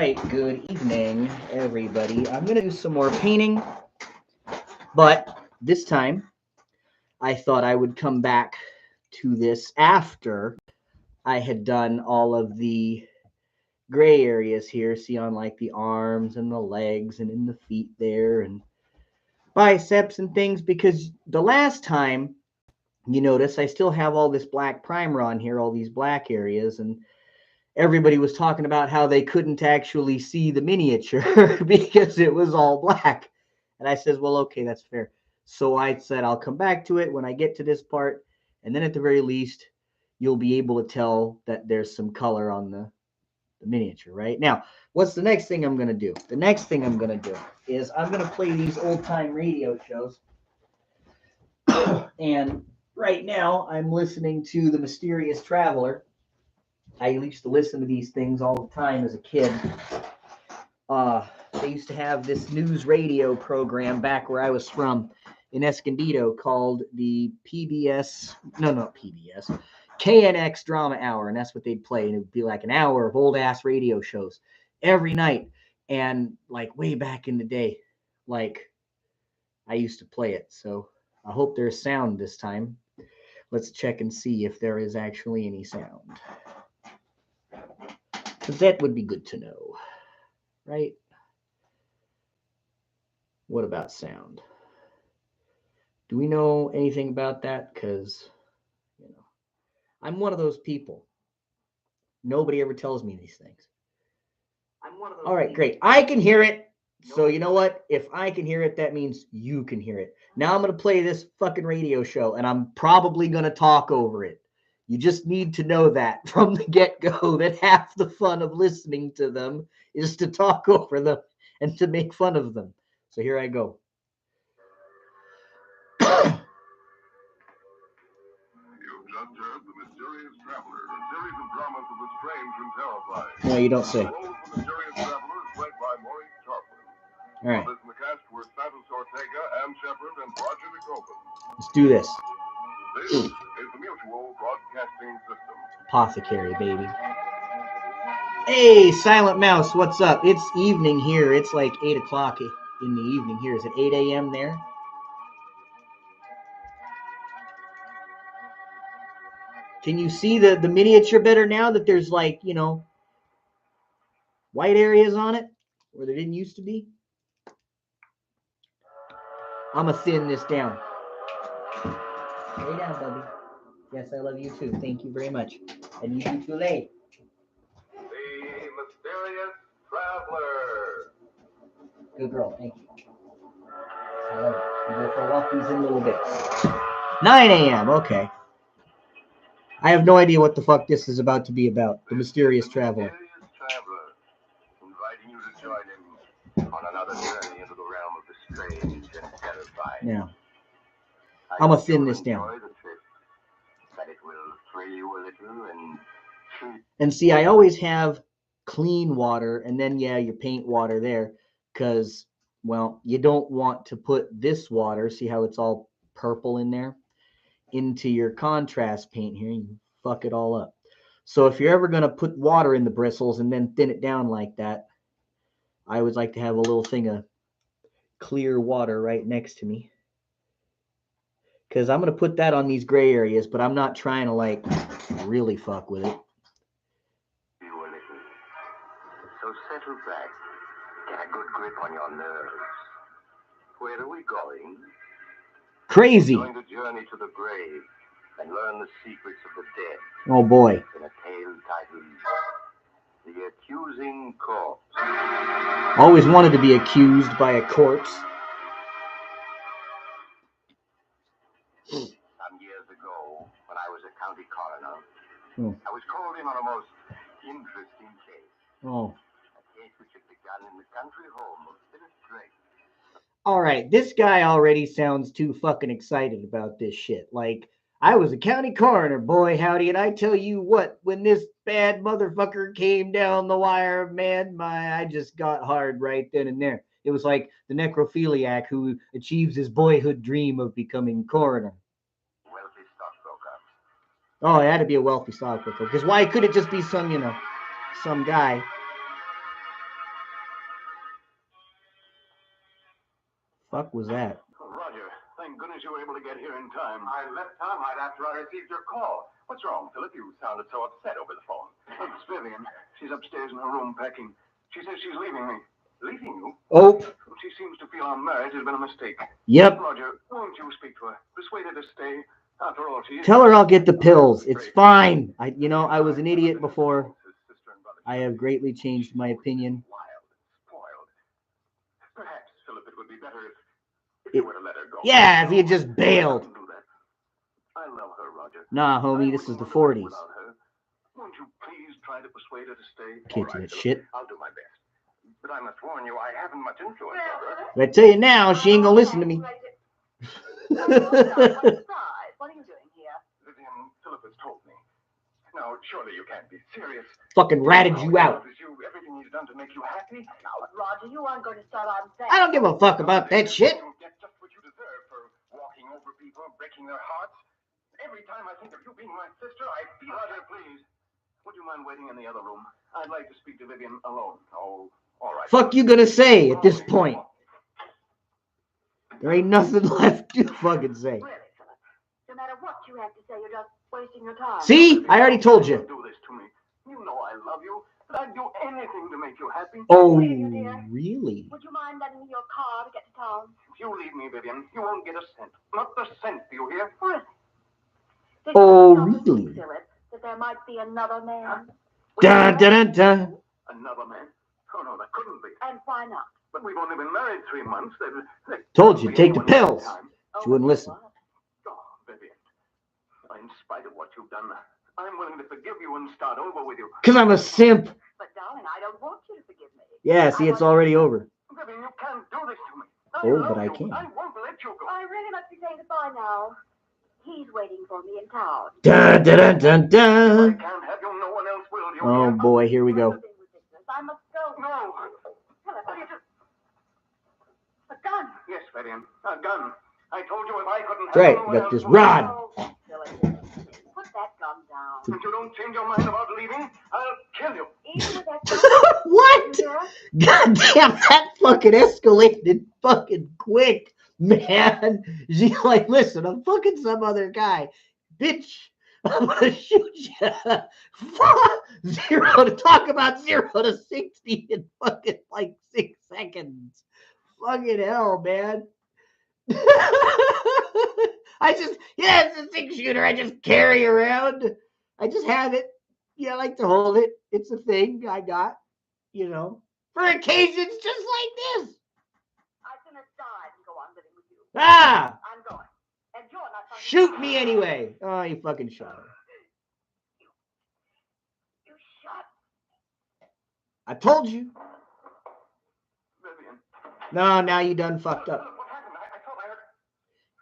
right, good evening, everybody. I'm going to do some more painting, but this time I thought I would come back to this after I had done all of the gray areas here. See on like the arms and the legs and in the feet there and biceps and things, because the last time you notice I still have all this black primer on here, all these black areas, and everybody was talking about how they couldn't actually see the miniature because it was all black. And I says, well, okay, that's fair. So I said, I'll come back to it when I get to this part. And then at the very least, you'll be able to tell that there's some color on the miniature, right? Now, what's the next thing I'm going to do? The next thing I'm going to do is I'm going to play these old-time radio shows. And right now, I'm listening to The Mysterious Traveler. I used to listen to these things all the time as a kid. They used to have this news radio program back where I was from in Escondido called the KNX Drama Hour, and that's what they'd play, and it would be like an hour of old-ass radio shows every night, and like way back in the day, like I used to play it, so I hope there's sound this time. Let's check and see if there is actually any sound. Because that would be good to know, right? What about sound? Do we know anything about that? Because, I'm one of those people. Nobody ever tells me these things. I'm one of those. All right, great. I can hear it. So you know what? If I can hear it, that means you can hear it. Now I'm going to play this fucking radio show, and I'm probably going to talk over it. You just need to know that from the get-go, that half the fun of listening to them is to talk over them and to make fun of them. So here I go. You've just heard The Mysterious Traveler, a series of dramas of the strange and terrifying. No, you don't say. The role of The Mysterious Traveler is played by Maurice Tarplin. All right. Others in the cast were Santos Ortega, Ann Shepard, and Roger DeCoven. Let's do this. This is the Mutual Broadcasting System. Apothecary, baby. Hey, Silent Mouse, what's up? It's evening here. It's like 8 o'clock in the evening here. Is it 8 a.m. there? Can you see the miniature better now that there's like, white areas on it where there didn't used to be? I'm going to thin this down. Lay down, Bubby. Yes, I love you too. Thank you very much. And you do too late. The Mysterious Traveler. Good girl. Thank you. I love you. We'll go for walkies in a little bit. 9 a.m. Okay. I have no idea what the fuck this is about to be about. The Mysterious Traveler. Mysterious Traveler, inviting you to join him on another journey into the realm of the strange and terrifying. Yeah. I'm going to thin this down. Enjoy the trip, but it will thrill you a little and see, I always have clean water and then, your paint water there because, well, you don't want to put this water, see how it's all purple in there, into your contrast paint here. You fuck it all up. So if you're ever going to put water in the bristles and then thin it down like that, I would like to have a little thing of clear water right next to me. Because I'm going to put that on these gray areas, but I'm not trying to, like, really fuck with it. So settle back. Get a good grip on your nerves. Where are we going? Crazy. We're going to journey to the grave and learn the secrets of the dead. Oh, boy. In a tale titled The Accusing Corpse. Always wanted to be accused by a corpse. Some years ago, when I was a county coroner, I was called in on a most interesting case. Oh. A case which had begun in the country home of Phyllis Drake. All right, this guy already sounds too fucking excited about this shit. Like, I was a county coroner, boy howdy, and I tell you what, when this bad motherfucker came down the wire, man, I just got hard right then and there. It was like the necrophiliac who achieves his boyhood dream of becoming coroner. Wealthy stockbroker. Oh, it had to be a wealthy stockbroker. Because why could it just be some guy? Fuck was that? Roger, thank goodness you were able to get here in time. I left town right after I received your call. What's wrong, Philip? You sounded so upset over the phone. It's Vivian. She's upstairs in her room packing. She says she's leaving me. Leaving you? Oh. She seems to feel our marriage has been a mistake. Yep. Roger, won't you speak to her? Persuade her to stay. After all, she is... Tell her I'll get the pills. It's fine. I was an idiot before. I have greatly changed my opinion. Spoiled. Perhaps, Philip, it would be better if you were to let her go. Yeah, if you just bailed. I love her, Roger. Nah, homie, this is the 40s. Won't you please try to persuade her to stay? Can't do that shit. I'll do my best. But I must warn you, I haven't much influence over her. But I tell you now, she ain't gonna listen to me. What are you doing here? Vivian, Philip has told me. Now, surely you can't be serious. Fucking ratted you out. Everything he's done to make you happy. Now, Roger, you aren't going to start on that. I don't give a fuck about that shit. You get just what you deserve for walking over people, breaking their hearts. Every time I think of you being my sister, I feel... Roger, please. Would you mind waiting in the other room? I'd like to speak to Vivian alone. Oh, all right. Fuck you gonna say at this point? There ain't nothing left to fucking say. Really, Philip? No matter what you have to say, you're just wasting your time. See? I already told you. Do this to me. You know I love you, but I'd do anything to make you happy. Oh, really? Would you mind lending me your car to get to town? If you leave me, Vivian, you won't get a cent. Not the cent, do you hear? Really? Did Oh, you not really? think, Philip, that there might be another man? Dun, dun, dun, dun. Another man? Oh, no, that couldn't be. And why not? But we've only been married 3 months. They Told you, take the pills. Oh, She wouldn't listen. what? Oh, Vivian, in spite of what you've done, I'm willing to forgive you and start over with you. Because I'm a simp. But, darling, I don't want you to forgive me. Yeah, see, it's already over. Vivian, you can't do this to me. Oh, but I love you. can. I won't let you go. I really must be saying goodbye now. He's waiting for me in town. Dun, dun, dun, dun, I dun. can't have you. No one else will. You Oh, hear? boy, here we go. I must go. No. Philip, what are you doing? A gun. Yes, Vivian, a gun. I told you if I couldn't have That's right, no one got else this would. rod. Oh, Philip, put that gun down. If you don't change your mind about leaving, I'll kill you. Even with that gun. What? You hear us? God damn, that fucking escalated fucking quick, man. She's like, listen, I'm fucking some other guy. Bitch, I'm gonna shoot you. 0 to talk about 0 to 60 in fucking like 6 seconds. Fucking hell, man. It's a 6-shooter. I just carry around. I just have it. Yeah, I like to hold it. It's a thing I got, for occasions just like this. I can decide and go on living with you. Ah, I'm going. And you're not going to shoot me anyway. Oh, you fucking shot her. You shot. I told you. Vivian. No, now you done fucked up. What happened? I thought I heard...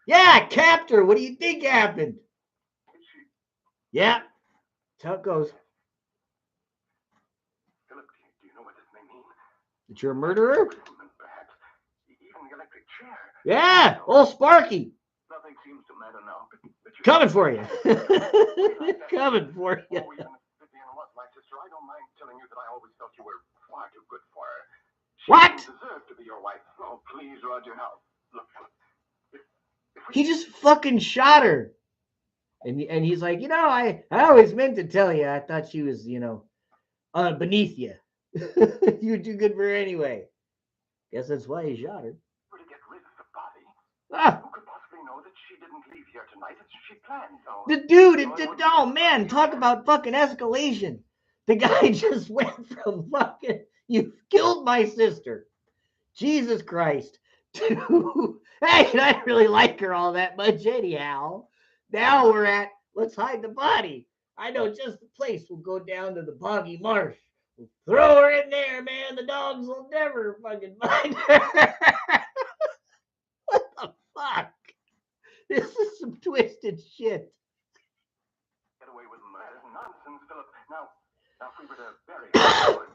Yeah, I capped her. What do you think happened? Is she... Yeah, that's how it goes. Philip, do you know what this may mean? That you're a murderer? Perhaps. Even the electric chair. Yeah, old Sparky. Nothing seems to matter now. But you... Coming for you. Coming for you. Oh, even if Vivian was my sister, I don't mind telling you that I always felt you were far too good for her. She What? didn't deserve to be your wife. Oh, please, Roger, now. Look, Philip. If we... He just fucking shot her. And he's like, I always meant to tell you. I thought she was, beneath you. You're too good for her anyway. Guess that's why he shot her. were to get rid of the body, Ah, who could possibly know that she didn't leave here tonight as she planned? So... the dude, oh man, talk about fucking escalation. The guy just went from fucking, you killed my sister. Jesus Christ. To, hey, I didn't really like her all that much anyhow. Now we're at, let's hide the body. I know just the place. We'll go down to the boggy marsh. We'll throw her in there, man. The dogs will never fucking find her. What the fuck? This is some twisted shit. Get away with murder. Nonsense, Philip. Now, if we were to bury her in the woods,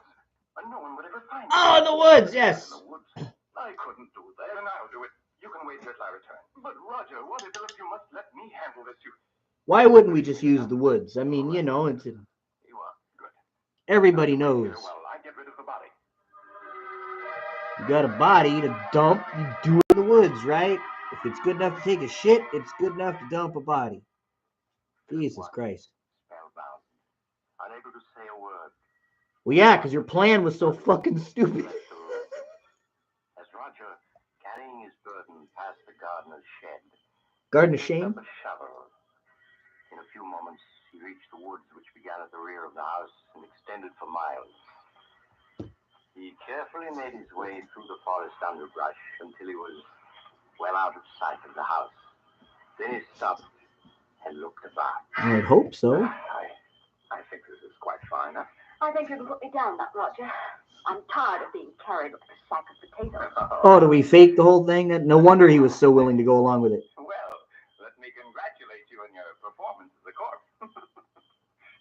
no one would ever find her. Oh, in the woods, yes. In the woods. I couldn't do that, and I'll do it. You can wait here till I return. But, Roger, what if you must let me handle this? Why wouldn't we just use the woods? I mean, it's You are good. everybody Here knows. while I get rid of the body. You got a body to dump, you do it in the woods, right? If it's good enough to take a shit, it's good enough to dump a body. Jesus Christ. Spellbound. Unable to say a word. Well, yeah, because your plan was so fucking stupid. As Roger, carrying his burden past the gardener's shed, Garden of picked Shame? up a shovel. In a few moments, he reached the woods which began at the rear of the house and extended for miles. He carefully made his way through the forest underbrush until he was well out of sight of the house. Then he stopped and looked about. I would hope so. I think this is quite fine. Huh? I think you can put me down now, Roger. I'm tired of being carried like a sack of potatoes. Oh, do we fake the whole thing? No wonder he was so willing to go along with it. Well, let me congratulate you on your performance as a corpse.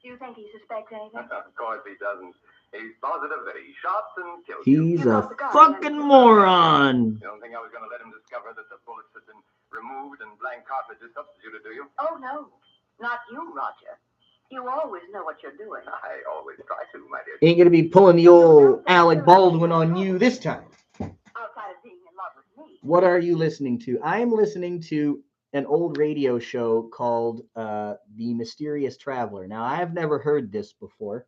Do you think he suspects anything? Of course he doesn't. He's positive that he shot and killed you. He's a fucking moron. You don't think I was going to let him discover that the bullets had been removed and blank cartridges substituted, do you? Oh, no. Not you, Roger. You always know what you're doing. I always try to, my dear. Ain't gonna be pulling the old Alec Baldwin on you this time. Outside of being in love with me. What are you listening to? I'm listening to an old radio show called The Mysterious Traveler. Now, I've never heard this before.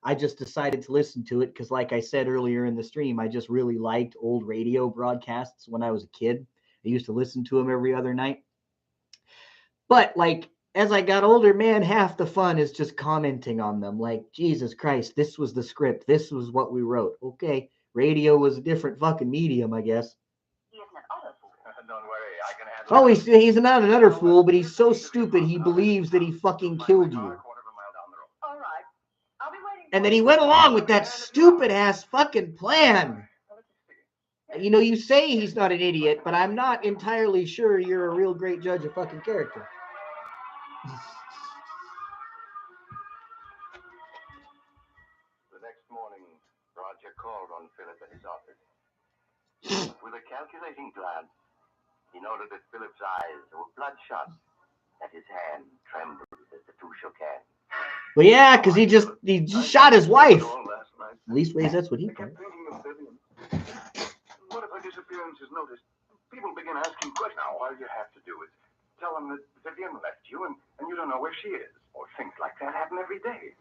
I just decided to listen to it because, like I said earlier in the stream, I just really liked old radio broadcasts when I was a kid. I used to listen to them every other night. But, like, as I got older, man, half the fun is just commenting on them. Like, Jesus Christ, this was the script. This was what we wrote. Okay, radio was a different fucking medium, I guess. He isn't an utter fool. Don't worry, I can handle Oh, he's not an utter fool, but he's so stupid he believes that he fucking killed you. All right. I'll be waiting. And then he went along with that stupid ass fucking plan. You know, you say he's not an idiot, but I'm not entirely sure you're a real great judge of fucking character. The next morning, Roger called on Philip at his office. With a calculating glance, he noted that Philip's eyes were bloodshot, that his hand trembled as the two shook hands. Well, yeah, because he just shot his wife. At least, ways that's what he thought. What if her disappearance is noticed? People begin asking questions. Now, all you have to do is tell them that Vivian left you and you don't know where she is. Or things like that happen every day.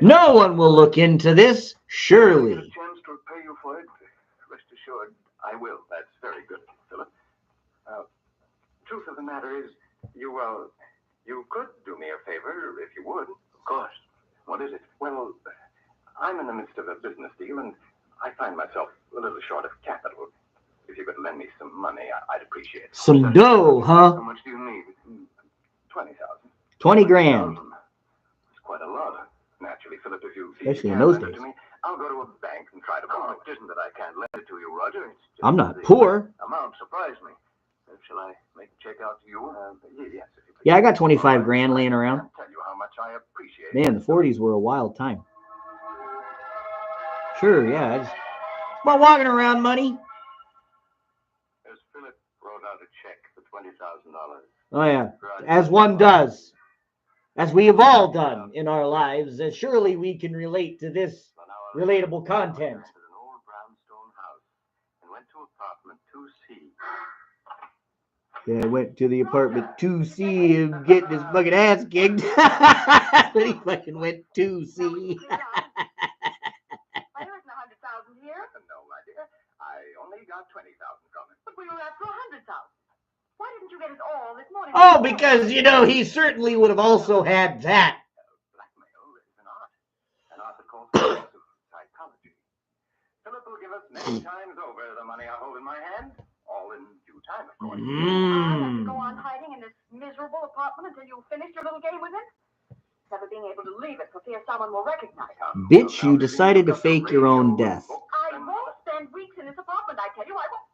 No one will look into this, surely. If I get a chance to repay you for it, rest assured, I will. That's very good, Philip. Truth of the matter is, you could do me a favor if you would. Of course. What is it? Well, I'm in the midst of a business deal, and I find myself a little short of capital. If you could lend me some money, I'd appreciate it. Some dough, huh? How much do you need? 20,000. 20 grand. It's quite a lot. Naturally, Philip, if you Especially in can't those lend it days. to me, I'll go to a bank and try to borrow it. It isn't that I can't lend it to you, Roger. It's just I'm not the poor. amount surprised me. Shall I make a check out to you? Yes. If you please. Yeah, I got 25 grand laying around. I'll tell you how much I appreciate it. Man, the 40s were a wild time. Sure, yeah. It's about walking around money. As Philip wrote out a check for $20,000. Oh, yeah. As one does. As we have all done in our lives. And surely we can relate to this relatable content. An old brownstone house and went to apartment 2C. Yeah, I went to the apartment 2C and getting his fucking ass kicked. But he fucking went 2C. There isn't 100,000 here. No, my dear. I only got 20,000 from it. But we were after 100,000. Why didn't you get it all this morning? Oh, because, you know, he certainly would have also had that. Blackmail is an art. An art that calls for psychology. Philip will give us many times over the money I hold in my hand. All in due time, of course. I'll have to go on hiding in this miserable apartment until you finish your little game with it. Never being able to leave it for fear someone will recognize it. Bitch, you decided to fake your own death. I won't spend weeks in this apartment, I tell you. I won't.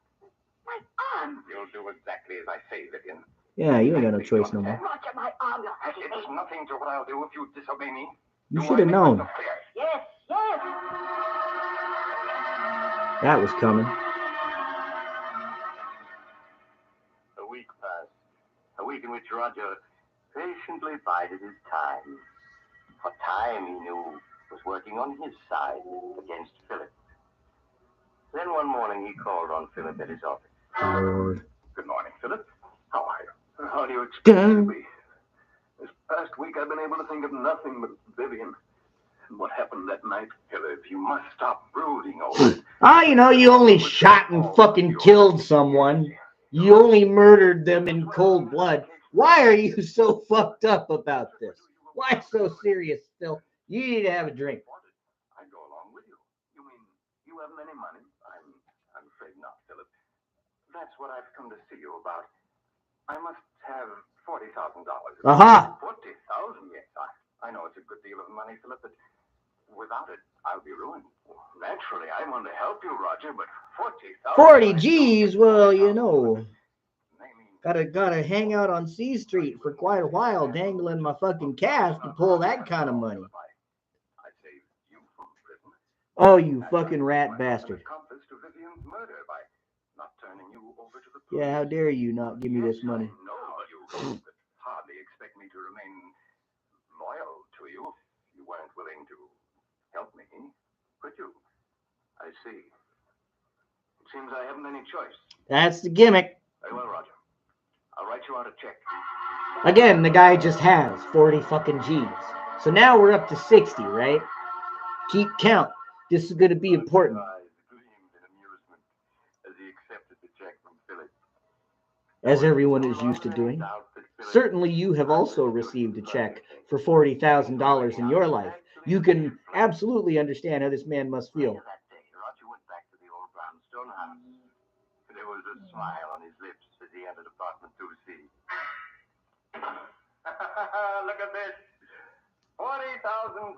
My arm. You'll do exactly as I say, Vivian. Yeah, you ain't got no choice no more. Roger, my arm. You're hurting me. It's nothing to what I'll do if you disobey me. You should have known. Yes. That was coming. A week passed. A week in which Roger patiently bided his time. For time, he knew, was working on his side against Philip. Then one morning he called on Philip at his office. Lord. Good morning, Philip. How are you? How do you expect me to be? This past week I've been able to think of nothing but Vivian. And what happened that night, Philip, you must stop brooding over it. Ah, you know, you only shot and fucking killed someone. You only murdered them in cold blood. Why are you so fucked up about this? Why so serious still? You need to have a drink. I'd go along with you. You mean you haven't any money? I'm afraid not, Philip. That's what I've come to see you about. I must have $40,000. Aha! 40,000? Yes, I know it's a good deal of money, Philip, but without it, I'll be ruined. Naturally, I want to help you, Roger, but 40,000. 40 G's, well, you know. Gotta hang out on C Street for quite a while, dangling my fucking calf to pull that kind of money. I saved you from prison. Oh, you fucking rat bastard. Accomplice to Vivian's murder by not turning you over to the police. Yeah, how dare you not give me this money? No, you could hardly expect me to remain loyal to you if you weren't willing to help me, could you? I see. It seems I haven't any choice. That's the gimmick. Very well, Roger. I'll write you out a check. Again, the guy just has 40 fucking G's. So now we're up to 60, right? Keep count. This is going to be important. Eyes gleamed in amusement as he accepted the check from Philip. As everyone is used to doing. Certainly you have also received a check for $40,000 in your life. You can absolutely understand how this man must feel. That day, Roger went back to the old brownstone house. There was a smile on his lips as he entered apartment 2C. Look at this. $40,000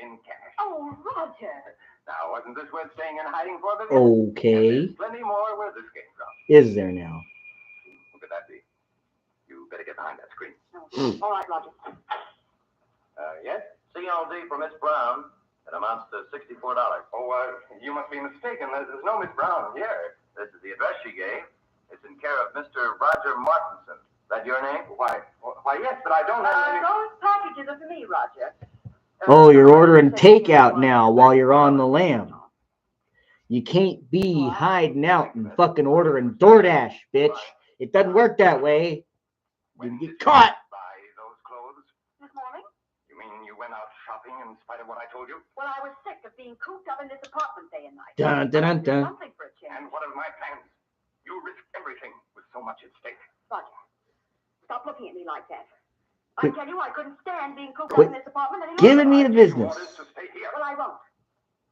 in cash. Oh, Roger. Now, wasn't this worth staying in hiding for, Vivian? Okay. There's plenty more where this came from. Is there now? Who could that be? You better get behind that screen. Oh. All right, Roger. Yes? CLD for Miss Brown. It amounts to $64. Oh, you must be mistaken. There's no Miss Brown here. This is the address she gave. It's in care of Mr. Roger Martinson. Is that your name? Why, yes, but I don't have any... Those packages are for me, Roger. Oh, you're ordering takeout now while you're on the lam. You can't be hiding out and fucking ordering DoorDash, bitch. It doesn't work that way. You get caught. Buy those clothes? This morning? You mean you went out shopping in spite of what I told you? Well, I was sick of being cooped up in this apartment day and night. Dun, dun, dun, dun. Something for a change. And what are my plans? You risk everything with so much at stake. Roger, stop looking at me like that. Quit. I tell you, I couldn't stand being cooped Quit up in this apartment any longer. giving me the business. Orders to stay here. Well, I won't.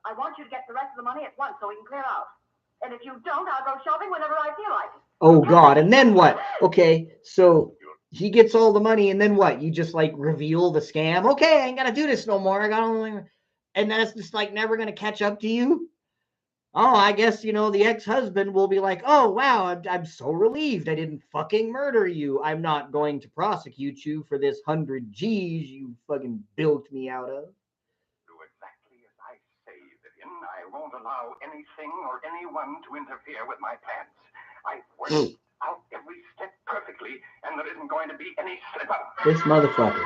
I want you to get the rest of the money at once so we can clear out. And if you don't, I'll go shopping whenever I feel like it. Oh, God. And then what? Okay, so he gets all the money, and then what? You just, like, reveal the scam? Okay, I ain't got to do this no more. I got only... And that's just, like, never going to catch up to you? Oh, I guess, you know, the ex-husband will be like, oh, wow, I'm so relieved I didn't fucking murder you. I'm not going to prosecute you for this 100 G's you fucking bilked me out of. Do exactly as I say, Vivian. I won't allow anything or anyone to interfere with my plans. I've worked out every step perfectly, and there isn't going to be any slip-up. This motherfucker.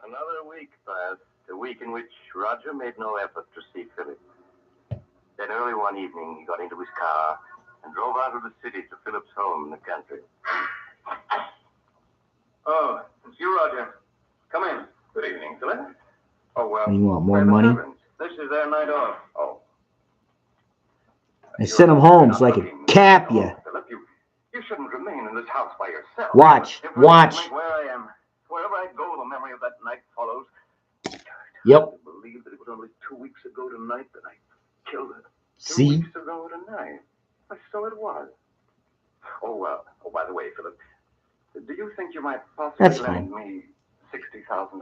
Another week passed, a week in which Roger made no effort to see Philip. Then early one evening, he got into his car and drove out of the city to Philip's home in the country. Oh, it's you, Roger. Come in. Good evening, Philip. Oh, well. You want more where are the money? servants? This is their night off. Oh. I sent him home so I could cap you. Philip, you shouldn't remain in this house by yourself. Watch. Where I am. Wherever I go, the memory of that night follows. Yep. I believe that it was only 2 weeks ago tonight that I killed her. 2 See? weeks ago tonight. So it was. Oh, by the way, Philip, do you think you might possibly That's lend fine. me $60,000?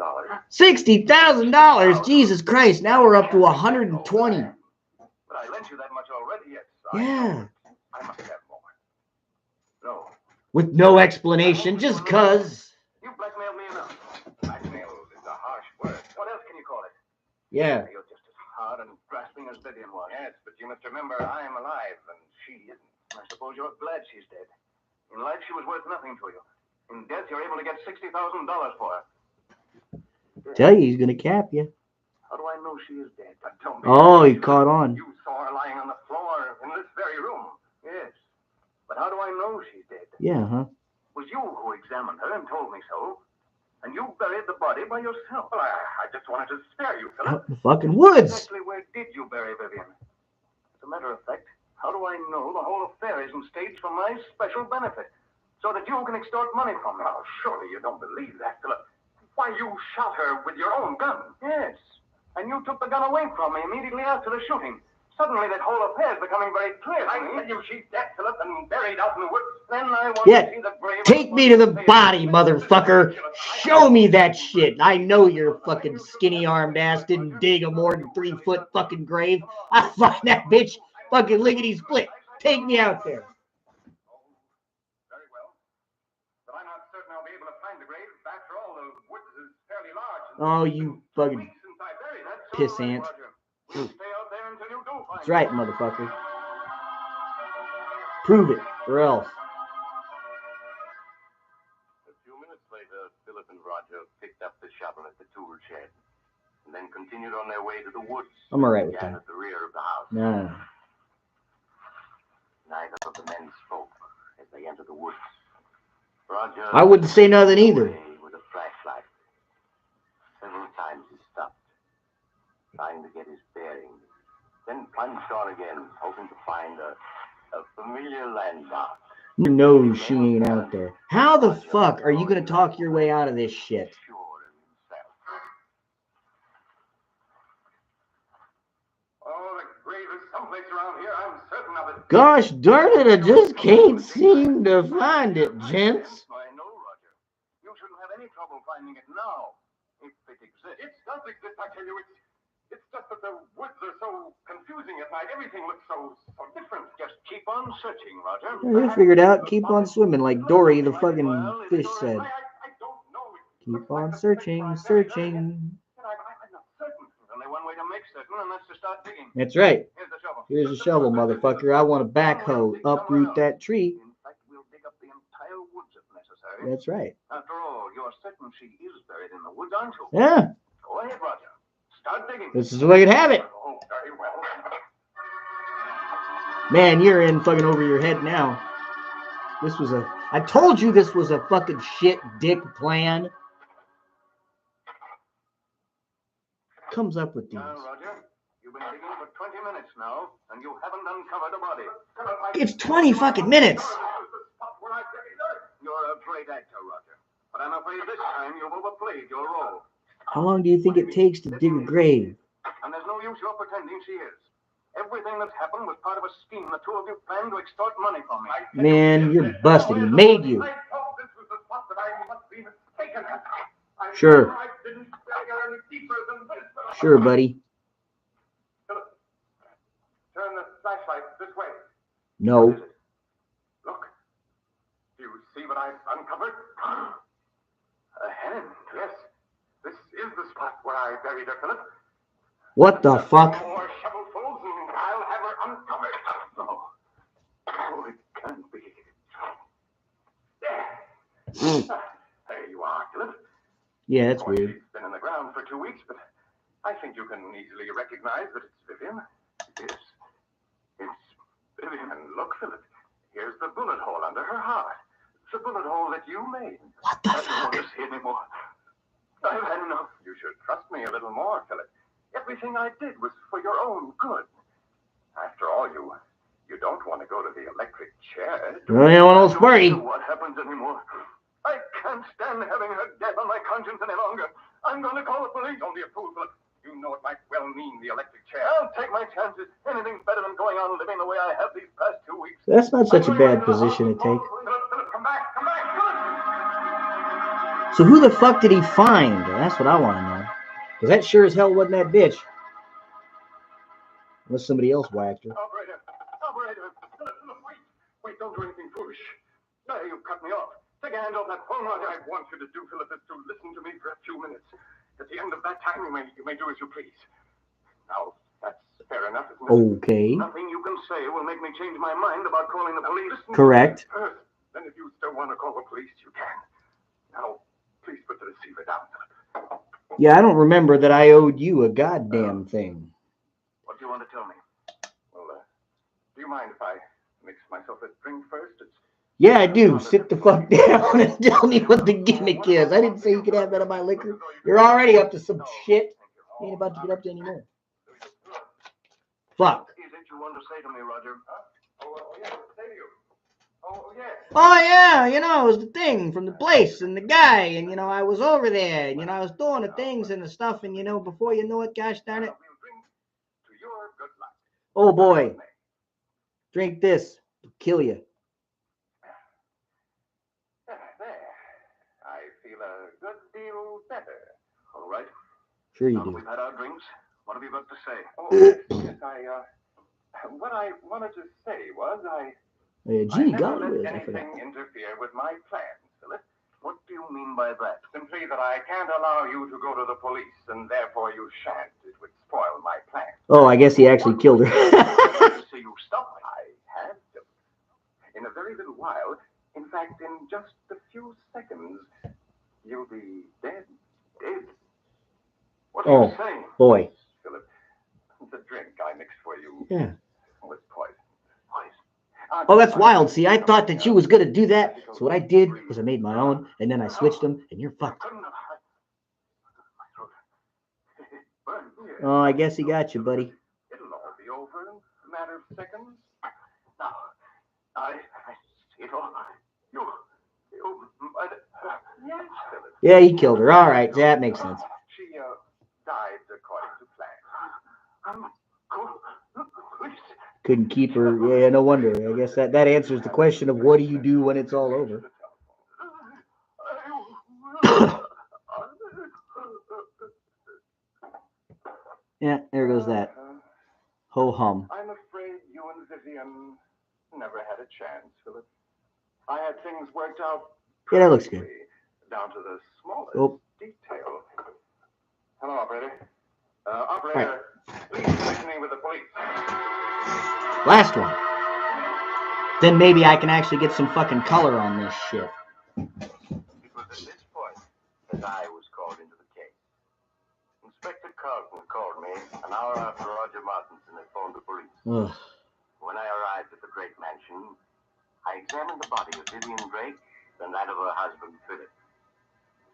$60,000? Jesus Christ, now we're up to 120. But I lent you that much already, yes. Yeah. I must have more. No. With no explanation, just cuz. You blackmailed me enough. Blackmail is a harsh word. What else can you call it? Yeah. You're just as hard and grasping as Vivian was. Yes, but you must remember I am alive and she isn't. I suppose you're glad she's dead. In life, she was worth nothing to you. In death, you're able to get $60,000 for her. dead. Tell you he's gonna cap you. How do I know she is dead? Don't be Oh, he silly. caught on. You saw her lying on the floor in this very room. Yes. But how do I know she's dead? Yeah, huh? It was you who examined her and told me so. And you buried the body by yourself. Well, I just wanted to spare you, Philip. Out in the fucking woods. Exactly where did you bury Vivian? As a matter of fact, how do I know the whole affair isn't staged for my special benefit? So that you can extort money from me? Oh, surely you don't believe that, Philip. Why, you shot her with your own gun. Yes. And you took the gun away from me immediately after the shooting. Suddenly, that whole affair is becoming very clear. I tell you, she's dead, Philip, and buried out in the woods. Then I want Yeah. to see the grave. Take me to the body, motherfucker. Show me that shit. I know your fucking skinny-armed ass didn't dig a more than 3-foot fucking grave. I find that bitch fucking lickety split. Take me out there. Very well. But I'm not certain I'll be able to find the grave. After all, the woods is fairly large. Oh, you fucking Weeks since I buried that. So piss ant. Roger, we'll stay out there until you do find That's right, motherfucker. Prove it, or else. A few minutes later, Philip and Roger picked up the shovel at the tool shed, and then continued on their way to the woods. I'm alright with Began that. at the rear of the house. No. Neither of the men spoke as they entered the woods. Roger I wouldn't say nothing either. away with a flashlight. Several times he stopped, trying to get his bearings, then plunged on again, hoping to find a familiar landmark. You know she ain't out there. How the fuck are you gonna talk your way out of this shit? Sure of himself. Oh, the grave is someplace around here. I'm certain of it. Gosh darn it, I just can't seem to find it, gents. I know, Roger. You shouldn't have any trouble finding it now, if it exists. It does exist, I tell you. It's just that the woods are so confusing at night. Everything looks so different. Just keep on searching, Roger. You figured out, keep on swimming like Dory the fucking fish said. I don't know. Keep on searching, searching. I'm not certain. There's only one way to make certain, and that's to start digging. That's right. Here's the shovel. Here's a shovel, motherfucker. I want a backhoe. Uproot that tree. In fact, we'll dig up the entire woods if necessary. That's right. After all, you're certain she is buried in the woods, aren't you? Yeah. Go ahead, Roger. Start digging. This is the way it have it. Oh, very well. Man, you're in fucking over your head now. I told you this was a fucking shit dick plan. Comes up with these. Now, Roger, you've been digging for 20 minutes now, and you haven't uncovered a body. It's 20 fucking minutes. You're a great actor, Roger. But I'm afraid this time you've overplayed your role. How long do you think it takes to dig a grave? And there's no use your pretending she is. Everything that's happened was part of a scheme the two of you planned to extort money from me. Man, you're busted. He made you. I thought this was the spot that I must be mistaken at. Sure. I didn't get any deeper than this. Sure, buddy. Philip, turn the flashlight this way. No. What is it? Look. Do you see what I've uncovered? A hand, yes. This is the spot where I buried her, Philip. What the fuck? More shovelfuls and I'll have her uncovered. No. Oh, it can't be. There. There you are, Philip. Yeah, that's Of course, weird. She's been in the ground for 2 weeks, but I think you can easily recognize that it's Vivian. It is. It's Vivian. And look, Philip, here's the bullet hole under her heart. It's the bullet hole that you made. What the I don't want fuck? to see anymore. I've had enough. You should trust me a little more, Philip. Everything I did was for your own good. After all, you don't want to go to the electric chair. Well, you want to party. What happens anymore? I can't stand having her death on my conscience any longer. I'm going to call the police. Don't be a fool, Philip. You know it might well mean the electric chair. I'll take my chances. Anything's better than going on living the way I have these past 2 weeks. That's not such a bad position to take. Philip, come back, come back, Philip! So who the fuck did he find? That's what I want to know. Because that sure as hell wasn't that bitch. Unless somebody else whacked her. Operator, Philip, wait, don't do anything foolish. There, you cut me off. Take a hand off that phone. What I want you to do, Philip, is to listen to me for a few minutes. At the end of that time, you may do as you please. Now, that's fair enough, isn't it? Okay. Nothing you can say will make me change my mind about calling the police. Correct. First, then if you still want to call the police, you can. Now, please put the receiver down, Philip. Yeah, I don't remember that I owed you a goddamn thing. What do you want to tell me? Well, do you mind if I mix myself a drink first? It's Yeah, I do. Sit the fuck down and tell me what the gimmick is. I didn't say you could have none of my liquor. You're already up to some shit. You ain't about to get up to any more. Fuck. What is it you want to say to me, Roger? Huh? Oh, yeah, say to you. Oh, yeah. Oh yeah, it was the thing from the place and the guy, and I was over there, and I was doing the things and the stuff, and before you know it, gosh darn it. We'll drink to your good luck. Oh boy, drink this, it'll kill you. There. I feel a good deal better. All right. Sure you Now that do. we've had our drinks, what have you got to say? Oh, yes, what I wanted to say was I Genie never Gone let Whiz, I forgot. anything interfere with my plans, Philip. What do you mean by that? Simply that I can't allow you to go to the police, and therefore you shan't. It would spoil my plans. Oh, I guess he actually killed her. To see you stop. I have to. In a very little while, in fact, in just a few seconds, you'll be dead. Dead. What are you saying? Boy. Philip, the drink I mixed for you Yeah. was poison. Poison. Oh, that's wild. See, I thought that you was gonna do that. So what I did was I made my own, and then I switched them, and you're fucked. Oh, I guess he got you, buddy. It'll all be over in a matter of seconds. Now, I see it all. You murdered her. Yes, Philip. Yeah, he killed her. All right, that makes sense. She died according to plan. Couldn't keep her. Yeah, no wonder. I guess that answers the question of what do you do when it's all over. Yeah, there goes that. Ho hum. I'm afraid you and Vivian never had a chance, Philip. I had things worked out. Yeah, that looks good. Down to the smallest detail. Hello, operator. Operator, please connect me with the police. Last one. Then maybe I can actually get some fucking color on this shit. It was at this point that I was called into the case. Inspector Carlton called me an hour after Roger Martinson had phoned the police. Ugh. When I arrived at the Drake mansion, I examined the body of Vivian Drake and that of her husband, Philip.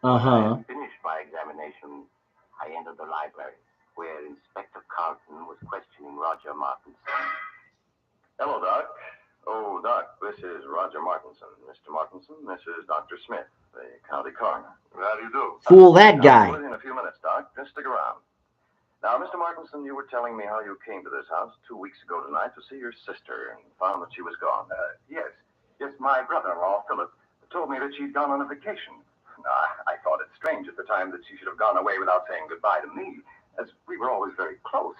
When I had finished my examination, I entered the library, where Inspector Carlton was questioning Roger Martinson. Hello, Doc. Oh, Doc, this is Roger Martinson. Mr. Martinson, this is Dr. Smith, the county coroner. How do you do? Fool that guy. I'll be in a few minutes, Doc. Just stick around. Now, Mr. Martinson, you were telling me how you came to this house 2 weeks ago tonight to see your sister and found that she was gone. Yes. Yes, my brother-in-law, Philip, told me that she'd gone on a vacation. I thought it strange at the time that she should have gone away without saying goodbye to me, as we were always very close.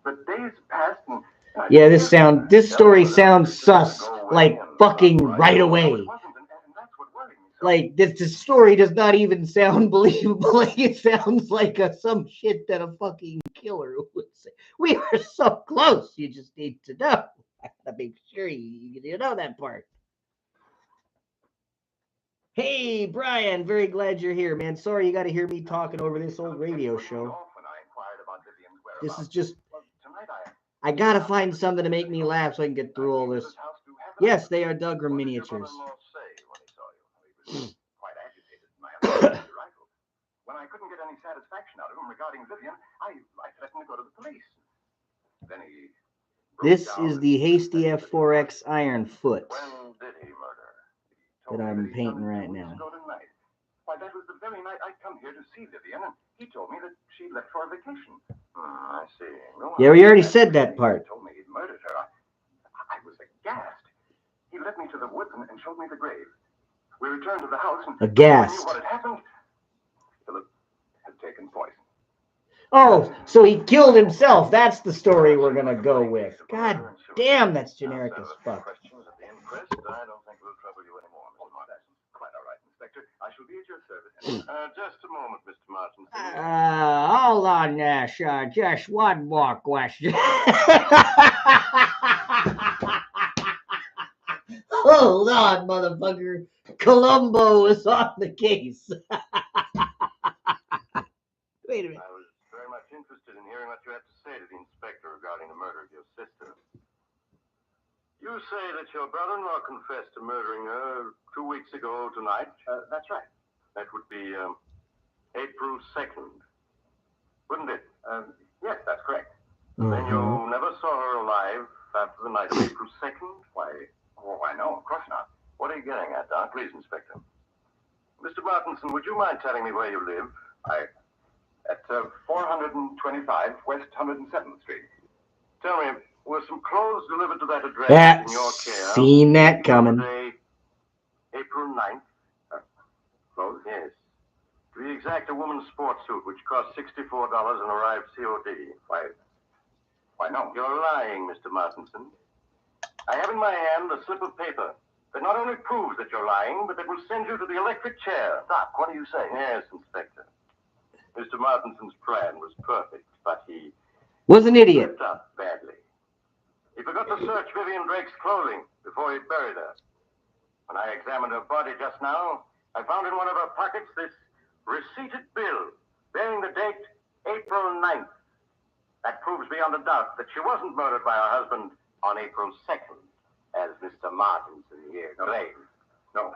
But days passed and... Yeah, this story sounds sus, like fucking right away. Like this story does not even sound believable. Like it sounds like some shit that a fucking killer would say. We were so close. You just need to know. I gotta make sure you know that part. Hey, Brian, very glad you're here, man. Sorry you got to hear me talking over this old radio show. This is just... I gotta find something to make me laugh so I can get through all this. Yes, they are Dugram miniatures. When I couldn't get any satisfaction out of him regarding Vivian, I threatened to go to the police. Then he... This is the Hasty F4X Iron Foot When did he murder? that I'm painting right now. Why, that was the very night I'd come here to see Vivian, and he told me that she left for a vacation. I see. No, Yeah, we already said that part. He told me he'd murdered her. I was aghast. He led me to the woods and showed me the grave. We returned to the house and aghast. Knew what had happened. Philip had taken poison. Oh, so he killed himself. That's the story we're gonna go with. God damn, that's generic as fuck. Questions at the inquest. I don't think we'll trouble you anymore, Mr. Martin. Quite all right, Inspector. I shall be at your service. Just a moment, Mr. Martin. Hold on there, sir. Just one more question. Hold on, motherfucker. Columbo is on the case. Wait a minute. I was very much interested in hearing what you had to say to the inspector regarding the murder of your sister. You say that your brother-in-law confessed to murdering her 2 weeks ago tonight? That's right. That would be April 2nd, wouldn't it? Yes, that's correct. Then you never saw her alive after the night of April 2nd? Why no, of course not. What are you getting at, Doc? Please, Inspector. Mr. Martinson, would you mind telling me where you live? At 425 West 107th Street. Tell me, were some clothes delivered to that address in your care? Seen that coming. Today, April 9th? Clothes? Yes. To be exact, a woman's sports suit, which cost $64 and arrived COD. Why no. You're lying, Mr. Martinson. I have in my hand a slip of paper that not only proves that you're lying, but that will send you to the electric chair. Doc, what are you saying? Yes, Inspector. Mr. Martinson's plan was perfect, but he was an idiot. slipped up badly. He forgot to search Vivian Drake's clothing before he buried her. When I examined her body just now, I found in one of her pockets this receipted bill bearing the date April 9th. That proves beyond a doubt that she wasn't murdered by her husband on April 2nd, as Mr. Martinson here claims. No.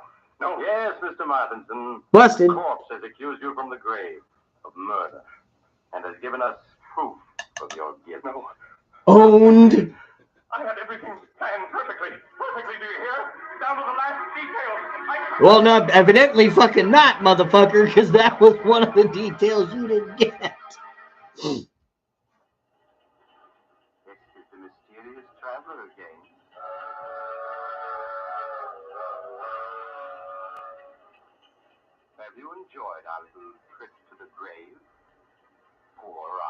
Yes, Mr. Martinson. Busted. The corpse has accused you from the grave of murder and has given us proof of your guilt. No. Owned. I had everything planned perfectly. Perfectly, do you hear? Down to the last detail. Well, no, evidently fucking not, motherfucker, because that was one of the details you didn't get. This is the mysterious traveler again. Have you enjoyed our little trip to the grave?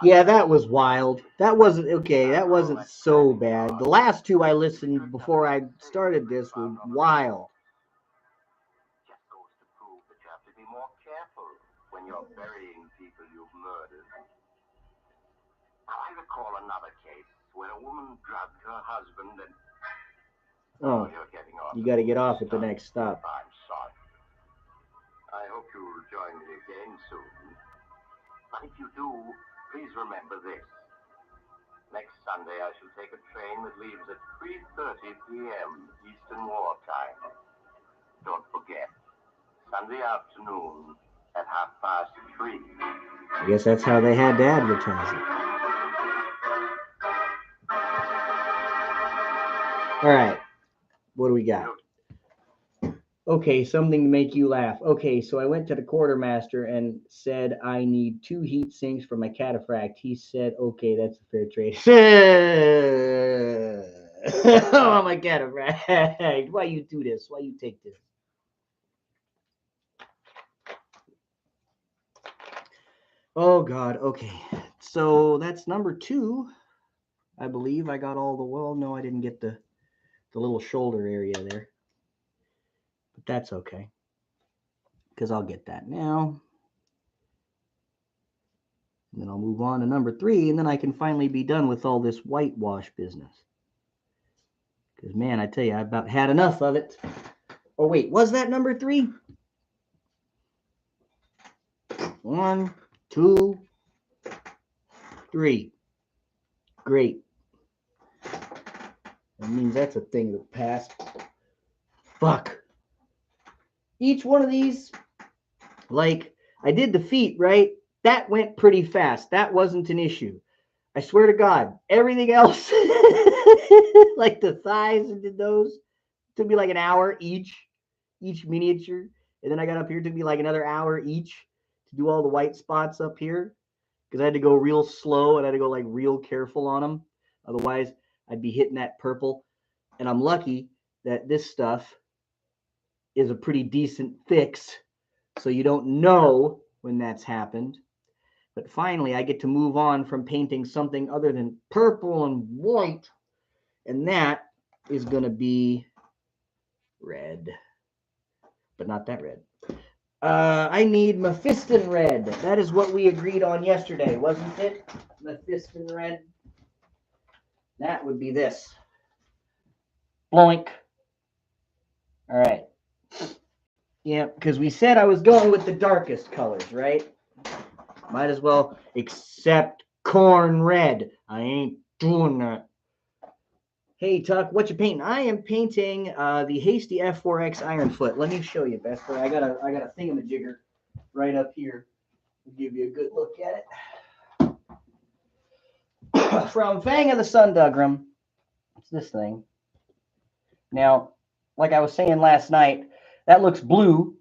Yeah, that was wild. That wasn't okay. That wasn't so bad. The last two I listened before I started this were wild. Just goes to prove that you have to be more careful when you're burying people you've murdered. Now, I recall another case where a woman drugged her husband and... Oh, you're getting off. you got to get off at the next stop. I'm sorry. I hope you'll join me again soon. But if you do, please remember this. Next Sunday, I shall take a train that leaves at 3:30 p.m. Eastern War Time. Don't forget, Sunday afternoon at 3:30. I guess that's how they had to advertise it. All right. What do we got? Okay, something to make you laugh. Okay, so I went to the quartermaster and said I need 2 heat sinks for my cataphract. He said, okay, that's a fair trade. Oh, my cataphract. Why you do this? Why you take this? Oh, God. Okay, so that's number 2. I believe I got all the, well, no, I didn't get the little shoulder area there. But that's okay, because I'll get that now. And then I'll move on to number 3, and then I can finally be done with all this whitewash business. Because, man, I tell you, I about had enough of it. Oh, wait, was that number 3? 1, 2, 3. Great. That means that's a thing that passed. Fuck. Each one of these, like, I did the feet, right? That went pretty fast. That wasn't an issue. I swear to God, everything else, like the thighs and did those, took me like an hour each miniature. And then I got up here, it took me like another hour each to do all the white spots up here because I had to go real slow and I had to go like real careful on them. Otherwise, I'd be hitting that purple. And I'm lucky that this stuff is a pretty decent fix, so you don't know when that's happened. But finally, I get to move on from painting something other than purple and white, and that is going to be red, but not that red. I need Mephiston red. That is what we agreed on yesterday, wasn't it? Mephiston red. That would be this. Bloink. All right. Yeah, because we said I was going with the darkest colors, right? Might as well accept corn red. I ain't doing that. Hey, Tuck, what you painting? I am painting the Hasty F4X Ironfoot. Let me show you, Vesper. I got a thingamajigger right up here. I'll give you a good look at it. From Fang of the Sundogram. It's this thing. Now, like I was saying last night, that looks blue,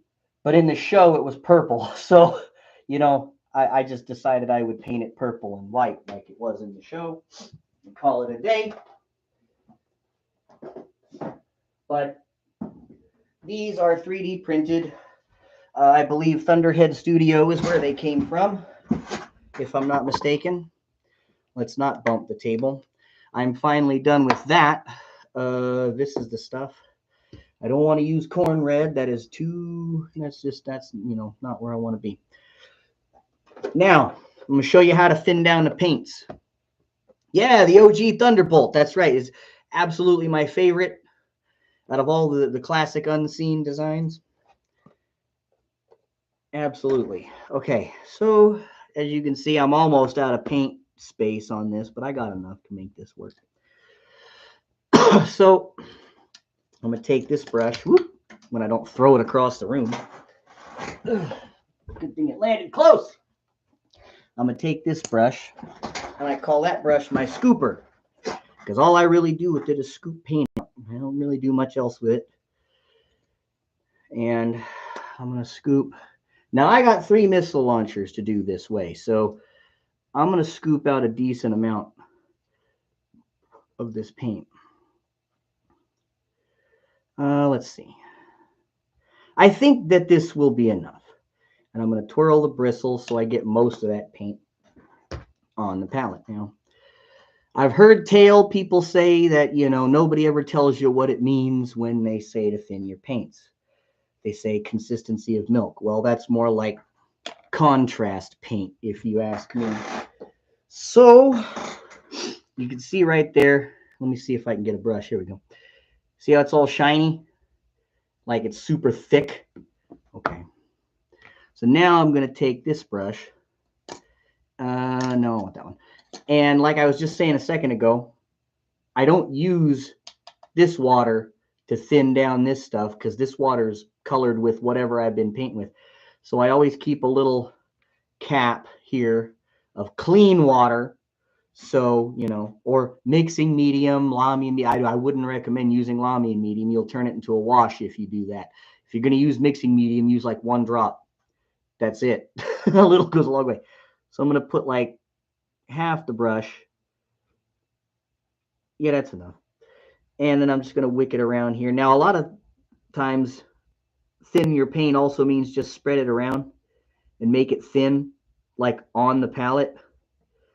but in the show it was purple. So, you know, I just decided I would paint it purple and white like it was in the show and call it a day. But these are 3D printed. I believe Thunderhead Studio is where they came from, if I'm not mistaken. Let's not bump the table. I'm finally done with that. This is the stuff. I don't want to use corn red. That's you know, not where I want to be. Now, I'm going to show you how to thin down the paints. Yeah, the OG Thunderbolt. That's right. It's absolutely my favorite out of all the classic unseen designs. Absolutely. Okay, so as you can see, I'm almost out of paint space on this, but I got enough to make this work. So I'm going to take this brush, when I don't throw it across the room. Good thing it landed close. I'm going to take this brush, and I call that brush my scooper, because all I really do with it is scoop paint. I don't really do much else with it. And I'm going to scoop. Now, I got 3 missile launchers to do this way, so I'm going to scoop out a decent amount of this paint. Let's see. I think that this will be enough. And I'm going to twirl the bristles so I get most of that paint on the palette. Now, I've heard people say that, you know, nobody ever tells you what it means when they say to thin your paints. They say consistency of milk. Well, that's more like contrast paint, if you ask me. So, you can see right there. Let me see if I can get a brush. Here we go. See how it's all shiny? Like it's super thick. Okay. So now I'm going to take this brush. No, I want that one. And like I was just saying a second ago, I don't use this water to thin down this stuff because this water is colored with whatever I've been painting with. So I always keep a little cap here of clean water. So, you know, or mixing medium, Lamy. I wouldn't recommend using Lamy medium. You'll turn it into a wash if you do that. If you're going to use mixing medium, use like 1 drop. That's it. A little goes a long way. So I'm going to put like half the brush. Yeah, that's enough. And then I'm just going to wick it around here. Now, a lot of times, thin your paint also means just spread it around and make it thin, like on the palette,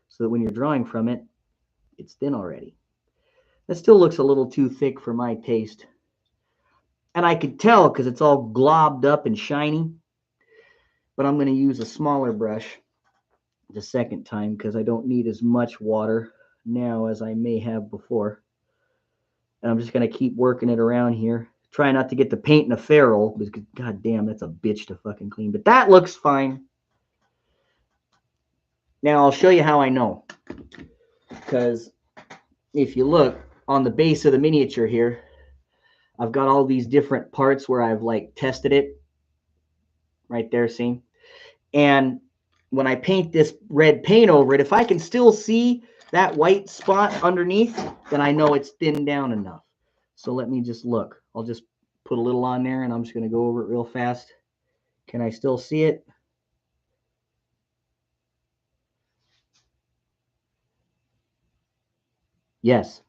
so that when you're drawing from it, it's thin already. That still looks a little too thick for my taste. And I could tell because it's all globbed up and shiny. But I'm going to use a smaller brush the second time because I don't need as much water now as I may have before. And I'm just going to keep working it around here. Try not to get the paint in a ferrule because, god damn, that's a bitch to fucking clean. But that looks fine. Now I'll show you how I know. Because if you look on the base of the miniature here, I've got all these different parts where I've like tested it. Right there, see? And when I paint this red paint over it, if I can still see that white spot underneath, then I know it's thinned down enough. So let me just look. I'll just put a little on there and I'm just going to go over it real fast. Can I still see it? Yes.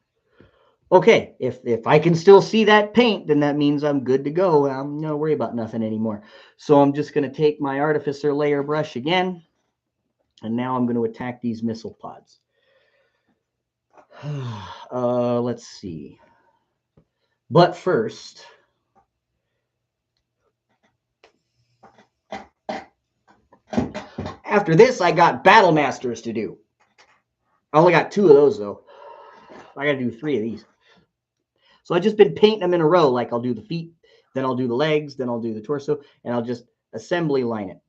Okay, if I can still see that paint, then that means I'm good to go. I'm not worry about nothing anymore. So I'm just going to take my Artificer layer brush again, and now I'm going to attack these missile pods. Let's see. But first, after this, I got Battle Masters to do. I only got 2 of those, though. I got to do 3 of these. So I've just been painting them in a row. Like I'll do the feet, then I'll do the legs, then I'll do the torso, and I'll just assembly line it.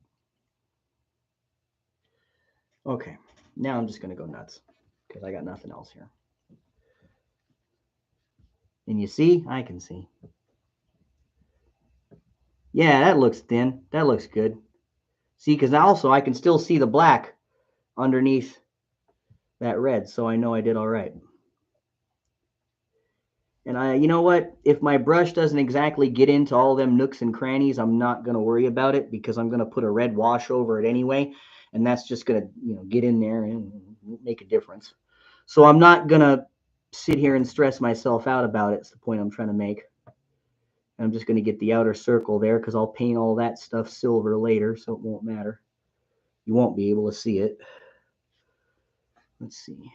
Okay, now I'm just going to go nuts because I got nothing else here. And you see? I can see. Yeah, that looks thin. That looks good. See, because also I can still see the black underneath that red, so I know I did all right. And you know what? If my brush doesn't exactly get into all them nooks and crannies, I'm not going to worry about it because I'm going to put a red wash over it anyway, and that's just going to, get in there and make a difference. So I'm not going to sit here and stress myself out about it. It's the point I'm trying to make. I'm just going to get the outer circle there because I'll paint all that stuff silver later, so it won't matter. You won't be able to see it. Let's see.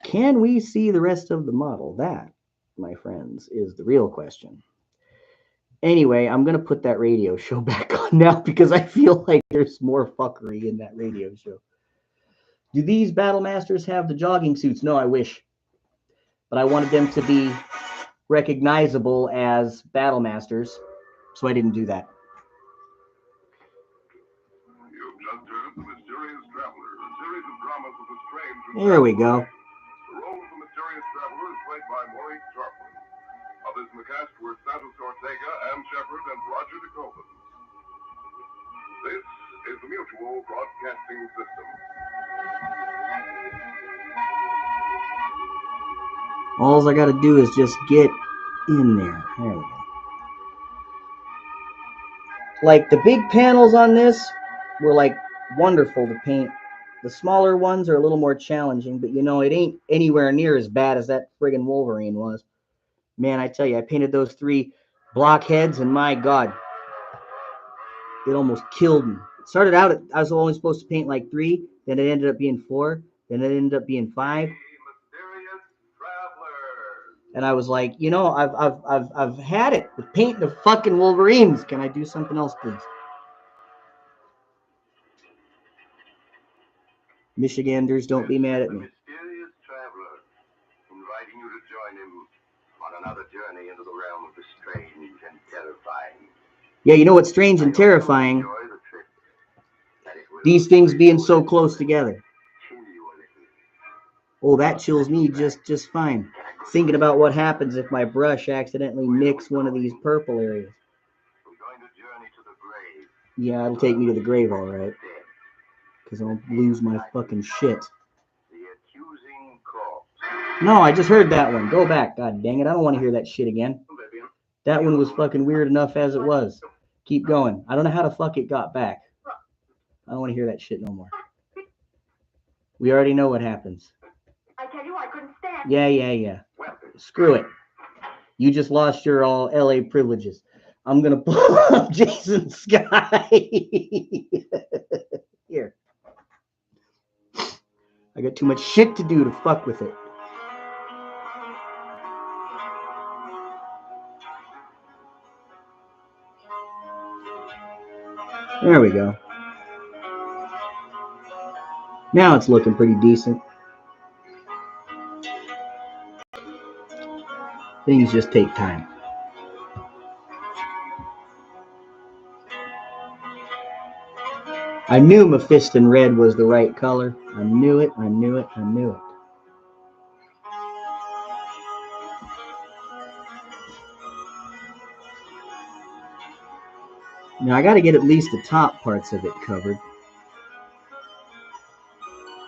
Can we see the rest of the model? That, my friends, is the real question. Anyway, I'm going to put that radio show back on now because I feel like there's more fuckery in that radio show. Do these Battle Masters have the jogging suits? No, I wish. But I wanted them to be recognizable as Battle Masters, so I didn't do that. You've just heard The Mysterious Traveler, a series of dramas of the strange and There we go. The role of the Mysterious Traveler is played by Maurice Tarplin. Others in the cast were Santos Ortega, Ann Shepard, and Roger DeCoven. This is the Mutual Broadcasting System. All I got to do is just get in there. There we go. Like the big panels on this were like wonderful to paint. The smaller ones are a little more challenging, but it ain't anywhere near as bad as that friggin' Wolverine was. Man, I tell you, I painted those 3 blockheads, and my God, it almost killed me. It started out, I was only supposed to paint like 3, then it ended up being 4, then it ended up being 5. And I was like, I've had it with painting the fucking Wolverines. Can I do something else, please? Michiganders, don't be mad at me. Mysterious Traveler, inviting you to join him on another journey into the realm of the strange and terrifying. Yeah, you know what's strange and terrifying? These things being so close together. Oh, that chills me just fine. Thinking about what happens if my brush accidentally nicks one of these purple areas. Yeah, it'll take me to the grave, all right. Because I'll lose my fucking shit. No, I just heard that one. Go back. God dang it. I don't want to hear that shit again. That one was fucking weird enough as it was. Keep going. I don't know how the fuck it got back. I don't want to hear that shit no more. We already know what happens. I tell you, I couldn't stand. Yeah. Screw it. You just lost your all LA privileges. I'm going to pull up Jason Sky. Here. I got too much shit to do to fuck with it. There we go. Now it's looking pretty decent. Things just take time. I knew Mephiston red was the right color. I knew it. Now I got to get at least the top parts of it covered.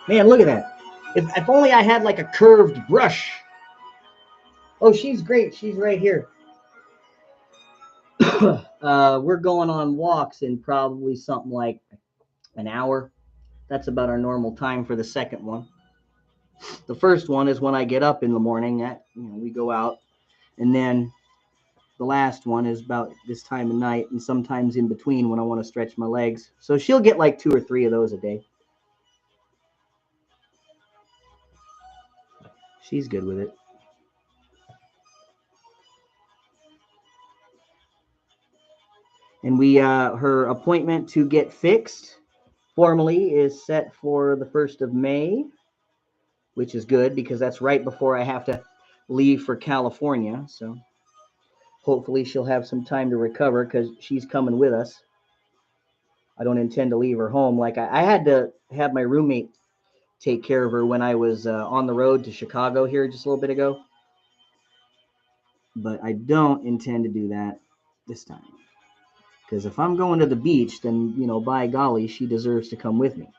Man, look at that. If only I had like a curved brush. Oh, she's great. She's right here. We're going on walks in probably something like an hour. That's about our normal time for the second one. The first one is when I get up in the morning. We go out, and then the last one is about this time of night, and sometimes in between when I want to stretch my legs. So she'll get like 2 or 3 of those a day. She's good with it. And her appointment to get fixed formally is set for the 1st of May, which is good because that's right before I have to leave for California. So hopefully she'll have some time to recover because she's coming with us. I don't intend to leave her home. Like I had to have my roommate take care of her when I was on the road to Chicago here just a little bit ago. But I don't intend to do that this time. Because if I'm going to the beach, then, you know, by golly, she deserves to come with me.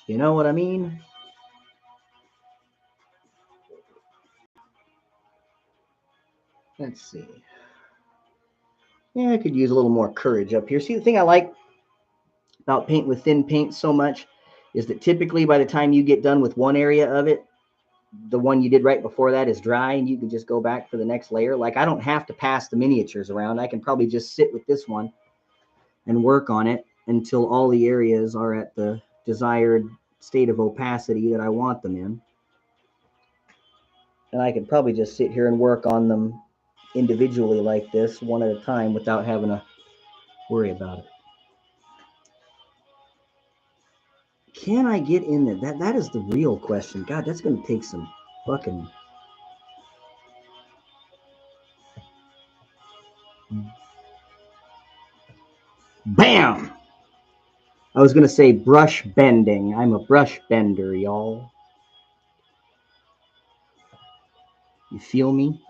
You know what I mean? Let's see. Yeah, I could use a little more courage up here. See, the thing I like about paint with thin paint so much is that typically by the time you get done with one area of it, the one you did right before that is dry and you can just go back for the next layer. Like I don't have to pass the miniatures around. I can probably just sit with this one and work on it until all the areas are at the desired state of opacity that I want them in. And I can probably just sit here and work on them individually like this, one at a time, without having to worry about it. Can I get in there? That is the real question. God, that's going to take some fucking... Bam! I was going to say brush bending. I'm a brush bender, y'all. You feel me?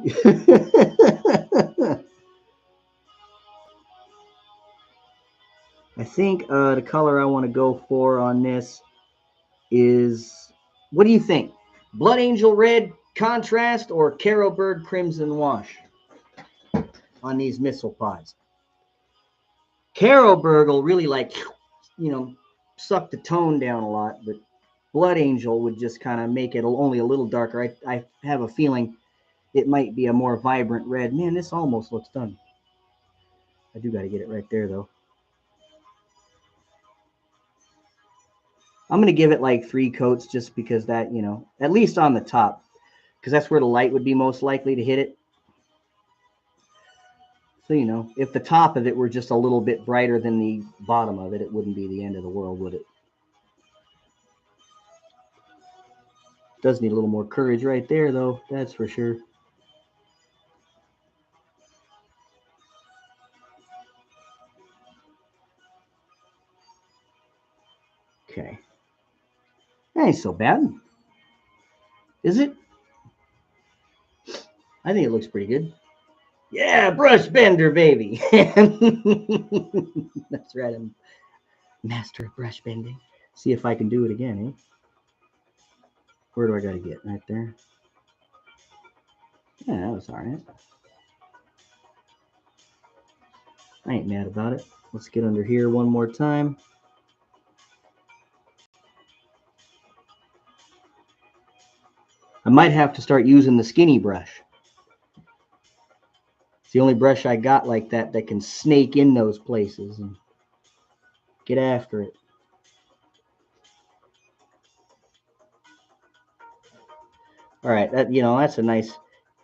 I think the color I want to go for on this is, what do you think? Blood Angel Red contrast or Caro Bird Crimson Wash on these missile pods? Caro Bird will really suck the tone down a lot, but Blood Angel would just kind of make it only a little darker. I have a feeling it might be a more vibrant red. Man, this almost looks done. I do got to get it right there, though. I'm going to give it like 3 coats just because that, at least on the top, because that's where the light would be most likely to hit it. So, if the top of it were just a little bit brighter than the bottom of it, it wouldn't be the end of the world, would it? Does need a little more courage right there, though, that's for sure. Okay. That ain't so bad. Is it? I think it looks pretty good. Yeah, brush bender, baby. That's right. I'm master of brush bending. See if I can do it again, eh? Where do I got to get? Right there. Yeah, that was all right. I ain't mad about it. Let's get under here one more time. I might have to start using the skinny brush. It's the only brush I got like that can snake in those places and get after it. All right, that's a nice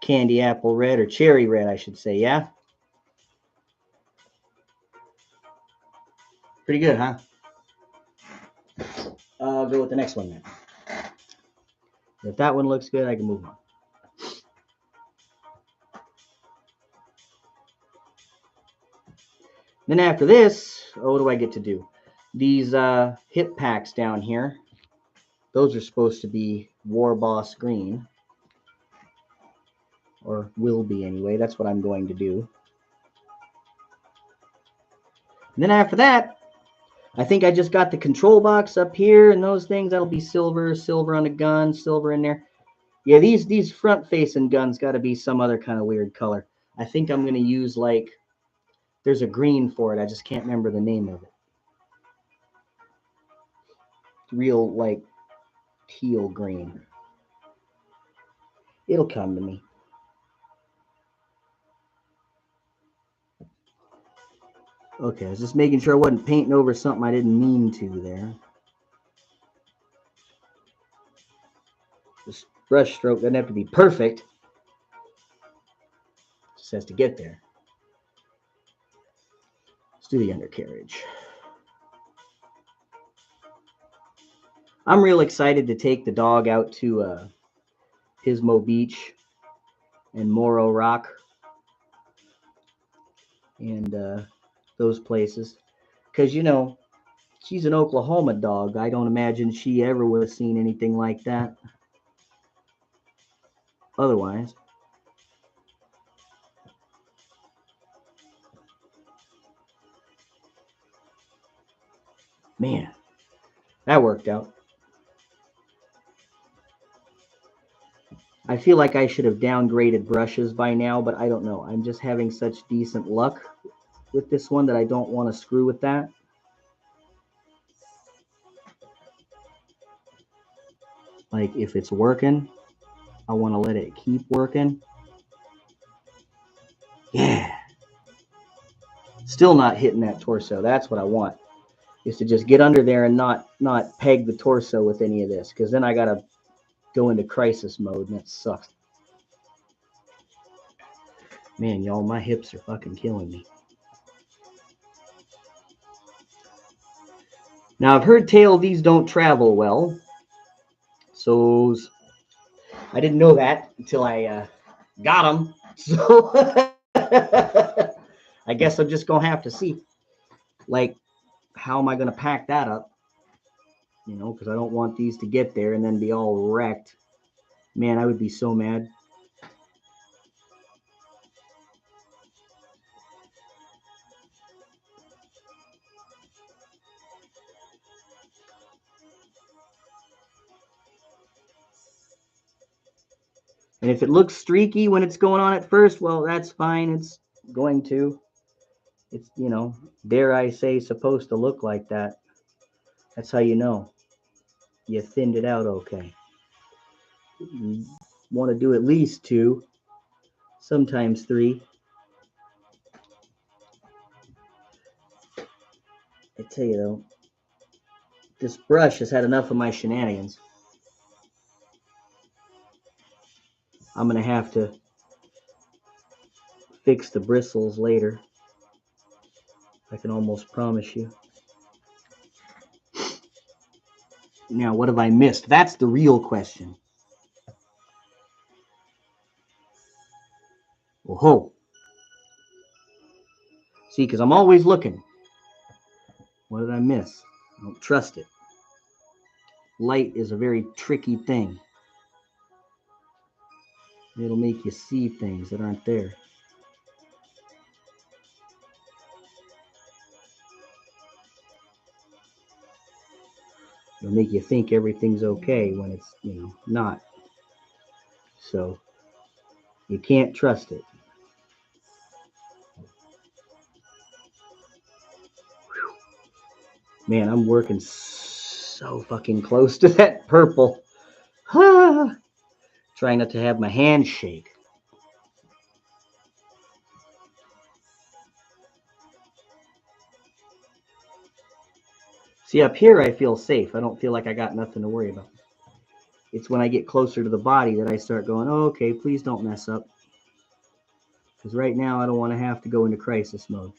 candy apple red, or cherry red, I should say, yeah? Pretty good, huh? I'll go with the next one then. If that one looks good, I can move on. Then after this, what do I get to do? These hip packs down here, those are supposed to be War Boss green. Or will be anyway. That's what I'm going to do. And then after that, I think I just got the control box up here and those things. That'll be silver on the gun, silver in there. Yeah, these front-facing guns got to be some other kind of weird color. I think I'm going to use there's a green for it. I just can't remember the name of it. Real, teal green. It'll come to me. Okay, I was just making sure I wasn't painting over something I didn't mean to there. This brush stroke doesn't have to be perfect. Just has to get there. Let's do the undercarriage. I'm real excited to take the dog out to Pismo Beach and Morro Rock and those places. Because, you know, she's an Oklahoma dog. I don't imagine she ever would have seen anything like that otherwise. Man, that worked out. I feel like I should have downgraded brushes by now, but I don't know. I'm just having such decent luck with this one that I don't want to screw with that. Like, if it's working, I want to let it keep working. Yeah. Still not hitting that torso. That's what I want. Is to just get under there and not peg the torso with any of this, because then I gotta go into crisis mode and that sucks. Man, y'all, my hips are fucking killing me. Now, I've heard tell these don't travel well, so I didn't know that until I got them. So I guess I'm just gonna have to see, like, how am I gonna pack that up? You know, because I don't want these to get there and then be all wrecked. Man, I would be so mad. And if it looks streaky when it's going on at first, well, that's fine. It's going to. It's, you know, dare I say, supposed to look like that. That's how you know you thinned it out okay. You want to do at least 2, sometimes 3. I tell you though, this brush has had enough of my shenanigans. I'm going to have to fix the bristles later. I can almost promise you. Now, what have I missed? That's the real question. Oh, see, because I'm always looking. What did I miss? I don't trust it. Light is a very tricky thing. It'll make you see things that aren't there. It'll make you think everything's okay when it's, you know, not. So you can't trust it. Man, I'm working so fucking close to that purple. Trying not to have my hand shake. See, up here I feel safe. I don't feel like I got nothing to worry about. It's when I get closer to the body that I start going, oh, okay, please don't mess up. Because right now I don't want to have to go into crisis mode.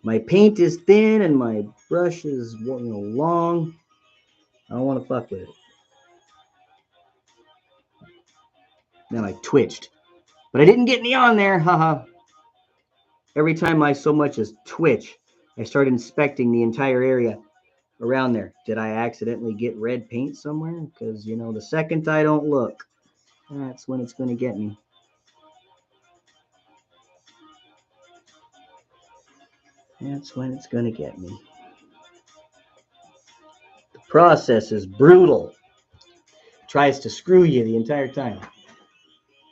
My paint is thin and my brush is, you know, long. I don't want to fuck with it. Then I twitched. But I didn't get any on there, haha. Every time I so much as twitch, I start inspecting the entire area around there. Did I accidentally get red paint somewhere? Because, you know, the second I don't look, that's when it's going to get me. That's when it's going to get me. The process is brutal. It tries to screw you the entire time.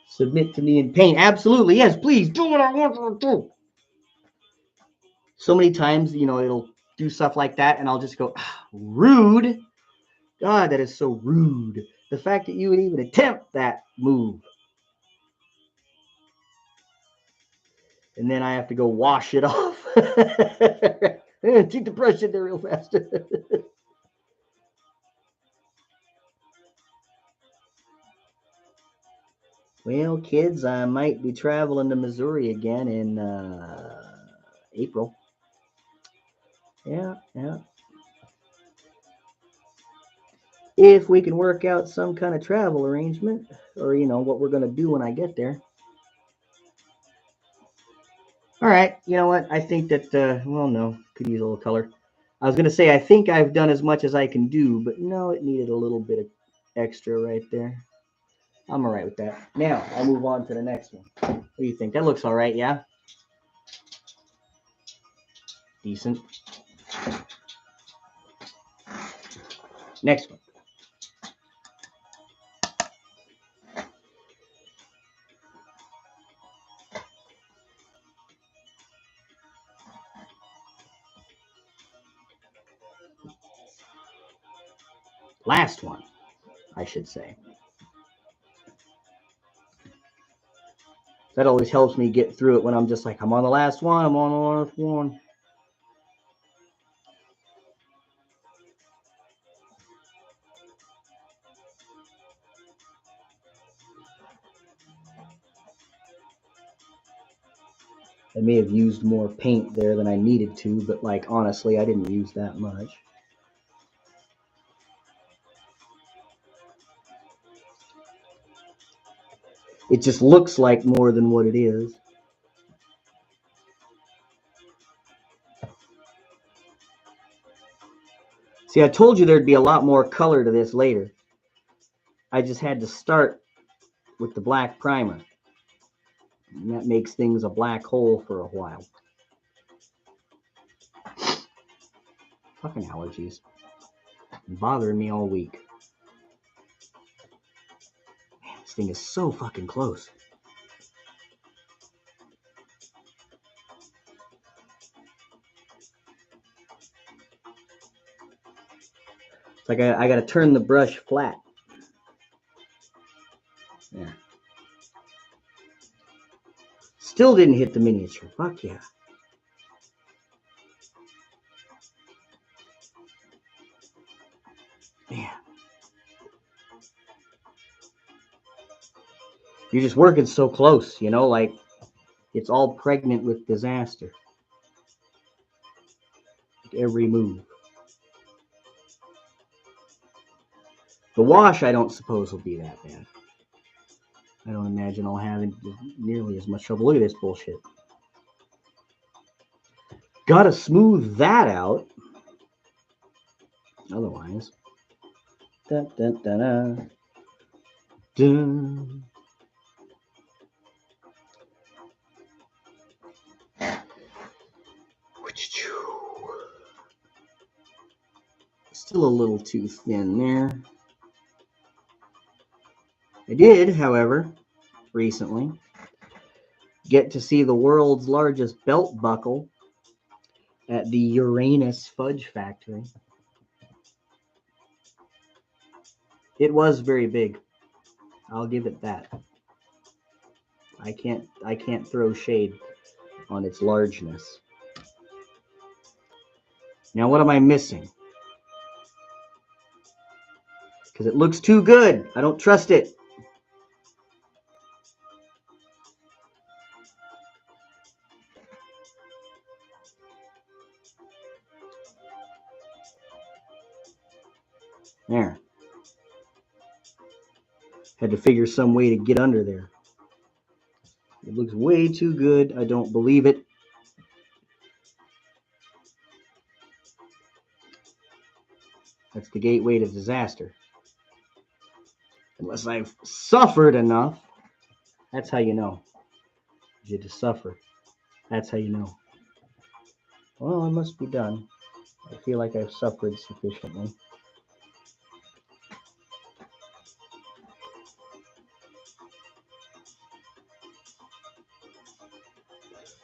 Submit to me in paint. Absolutely, yes, please do what I want you to do. So many times, you know, it'll do stuff like that, and I'll just go, rude. God, that is so rude. The fact that you would even attempt that move. And then I have to go wash it off. Take the brush in there real fast. Well, kids, I might be traveling to Missouri again in April. Yeah. If we can work out some kind of travel arrangement, or, you know, what we're going to do when I get there. All right, you know what? I think that, well, no, could use a little color. I was going to say, I think I've done as much as I can do, but no, it needed a little bit of extra right there. I'm all right with that. Now, I'll move on to the next one. What do you think? That looks all right, yeah? Decent. Next one. Last one, I should say. That always helps me get through it when I'm just like, I'm on the last one, I'm on the last one. I may have used more paint there than I needed to, but like honestly, I didn't use that much. It just looks like more than what it is. See, I told you there'd be a lot more color to this later. I just had to start with the black primer. And that makes things a black hole for a while. Fucking allergies. Bothering me all week. Man, this thing is so fucking close. It's like I gotta turn the brush flat. Yeah. Still didn't hit the miniature. Fuck yeah. Man. You're just working so close, you know, like it's all pregnant with disaster. Like every move. The wash, I don't suppose, will be that bad. I don't imagine I'll have nearly as much trouble. Look at this bullshit. Gotta smooth that out. Otherwise. Dun, dun, dun, dun. Dun. Still a little too thin there. I did, however, recently get to see the world's largest belt buckle at the Uranus Fudge Factory. It was very big. I'll give it that. I can't throw shade on its largeness. Now what am I missing? Because it looks too good. I don't trust it. There. Had to figure some way to get under there. It looks way too good. I don't believe it. That's the gateway to disaster. Unless I've suffered enough. That's how you know. You just suffer. That's how you know. Well, I must be done. I feel like I've suffered sufficiently.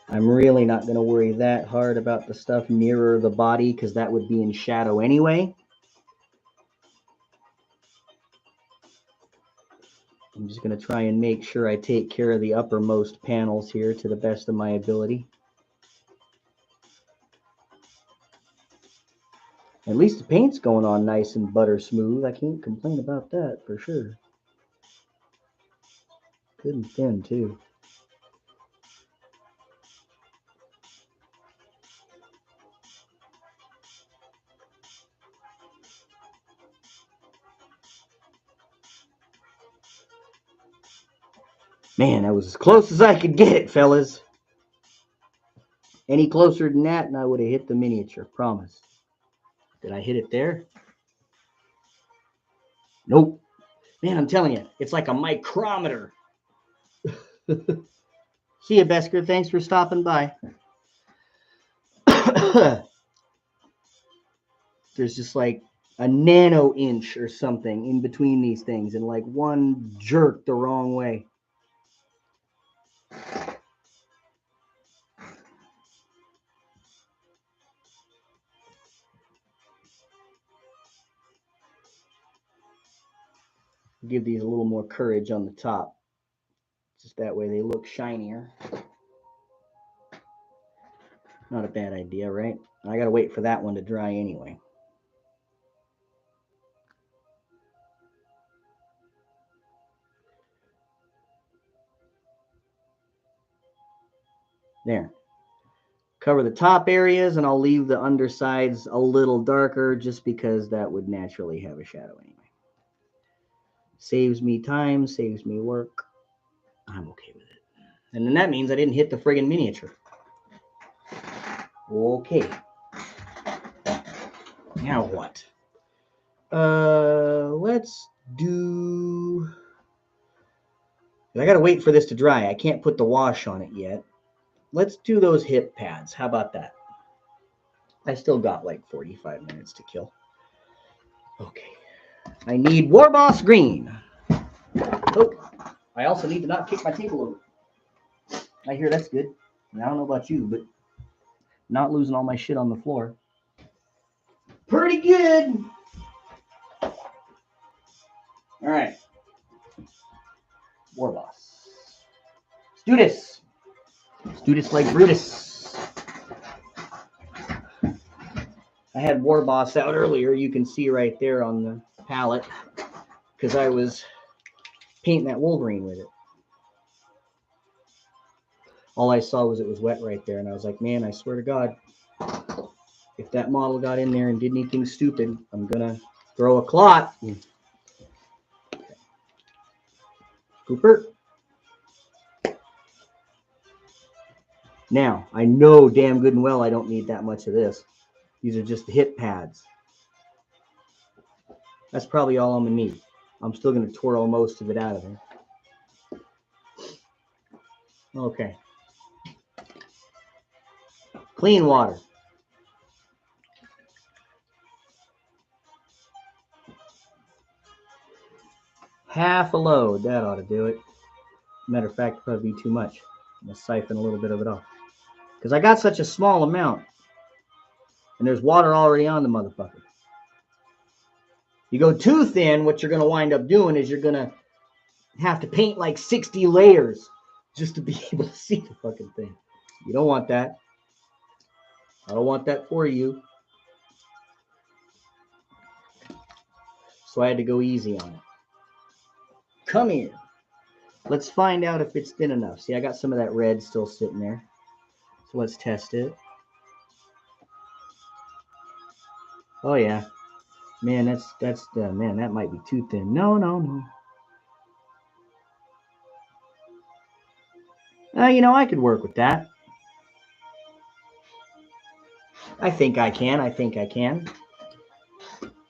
I'm really not going to worry that hard about the stuff nearer the body because that would be in shadow anyway. I'm just going to try and make sure I take care of the uppermost panels here to the best of my ability. At least the paint's going on nice and butter smooth. I can't complain about that for sure. Good and thin too. Man, that was as close as I could get it, fellas. Any closer than that, and I would have hit the miniature. Promise. Did I hit it there? Nope. Man, I'm telling you, it's like a micrometer. See you, Besker. Thanks for stopping by. There's just like a nano inch or something in between these things, and like one jerk the wrong way. Give these a little more courage on the top. Just that way they look shinier. Not a bad idea, right? I gotta wait for that one to dry anyway. There. Cover the top areas, and I'll leave the undersides a little darker just because that would naturally have a shadow anyway. Saves me time, saves me work. I'm okay with it. And then that means I didn't hit the friggin' miniature. Okay. Now what? Let's do... I gotta wait for this to dry. I can't put the wash on it yet. Let's do those hip pads. How about that? I still got like 45 minutes to kill. Okay. I need War Boss Green. Oh, I also need to not kick my table over. I hear that's good. I don't know about you, but not losing all my shit on the floor. Pretty good. All right. War Boss. Let's do this. Let's do this like Brutus. I had War Boss out earlier. You can see right there on the palette because I was painting that Wolverine with it. All I saw was it was wet right there, and I was like, man, I swear to God, if that model got in there and did anything stupid, I'm gonna throw a clot. Cooper. Now, I know damn good and well I don't need that much of this. These are just the hip pads. That's probably all I'm gonna need. I'm still gonna twirl most of it out of there. Okay. Clean water. Half a load, that ought to do it. Matter of fact, probably be too much. I'm gonna siphon a little bit of it off. Because I got such a small amount. And there's water already on the motherfucker. You go too thin, what you're gonna wind up doing is you're gonna have to paint like 60 layers just to be able to see the fucking thing. You don't want that. I don't want that for you. So I had to go easy on it. Come here. Let's find out if it's thin enough. See, I got some of that red still sitting there. So let's test it. Oh yeah. Man, man, that might be too thin. No. You know, I could work with that. I think I can.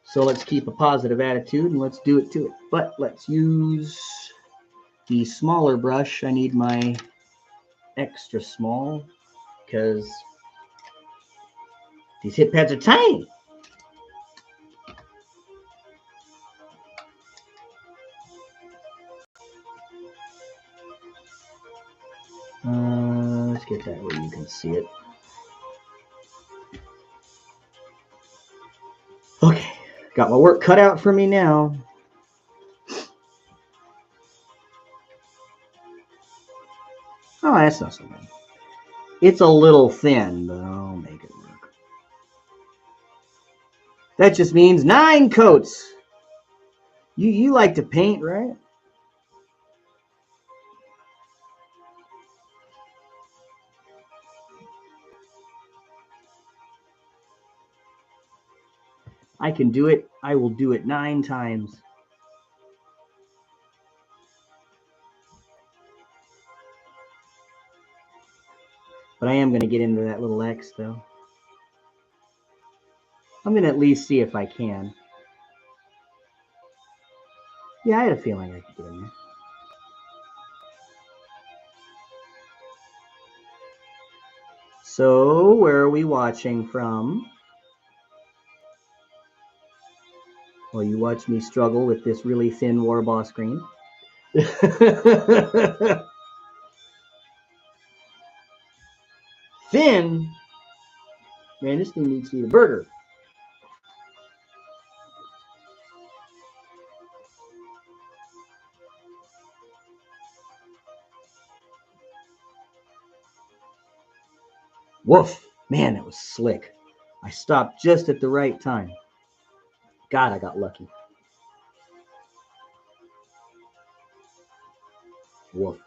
So let's keep a positive attitude and let's do it to it. But let's use the smaller brush. I need my extra small because these hip pads are tiny. Let's get that where you can see it. Okay, got my work cut out for me now. Oh, that's not so bad. It's a little thin, but I'll make it work. That just means 9 coats. You like to paint, right? I can do it. I will do it 9 times. But I am going to get into that little X, though. I'm going to at least see if I can. Yeah, I had a feeling I could get in there. So, where are we watching from? Well, you watch me struggle with this really thin War Boss green. Thin? Man, this thing needs to eat a burger. Woof. Man, that was slick. I stopped just at the right time. God, I got lucky. Woof.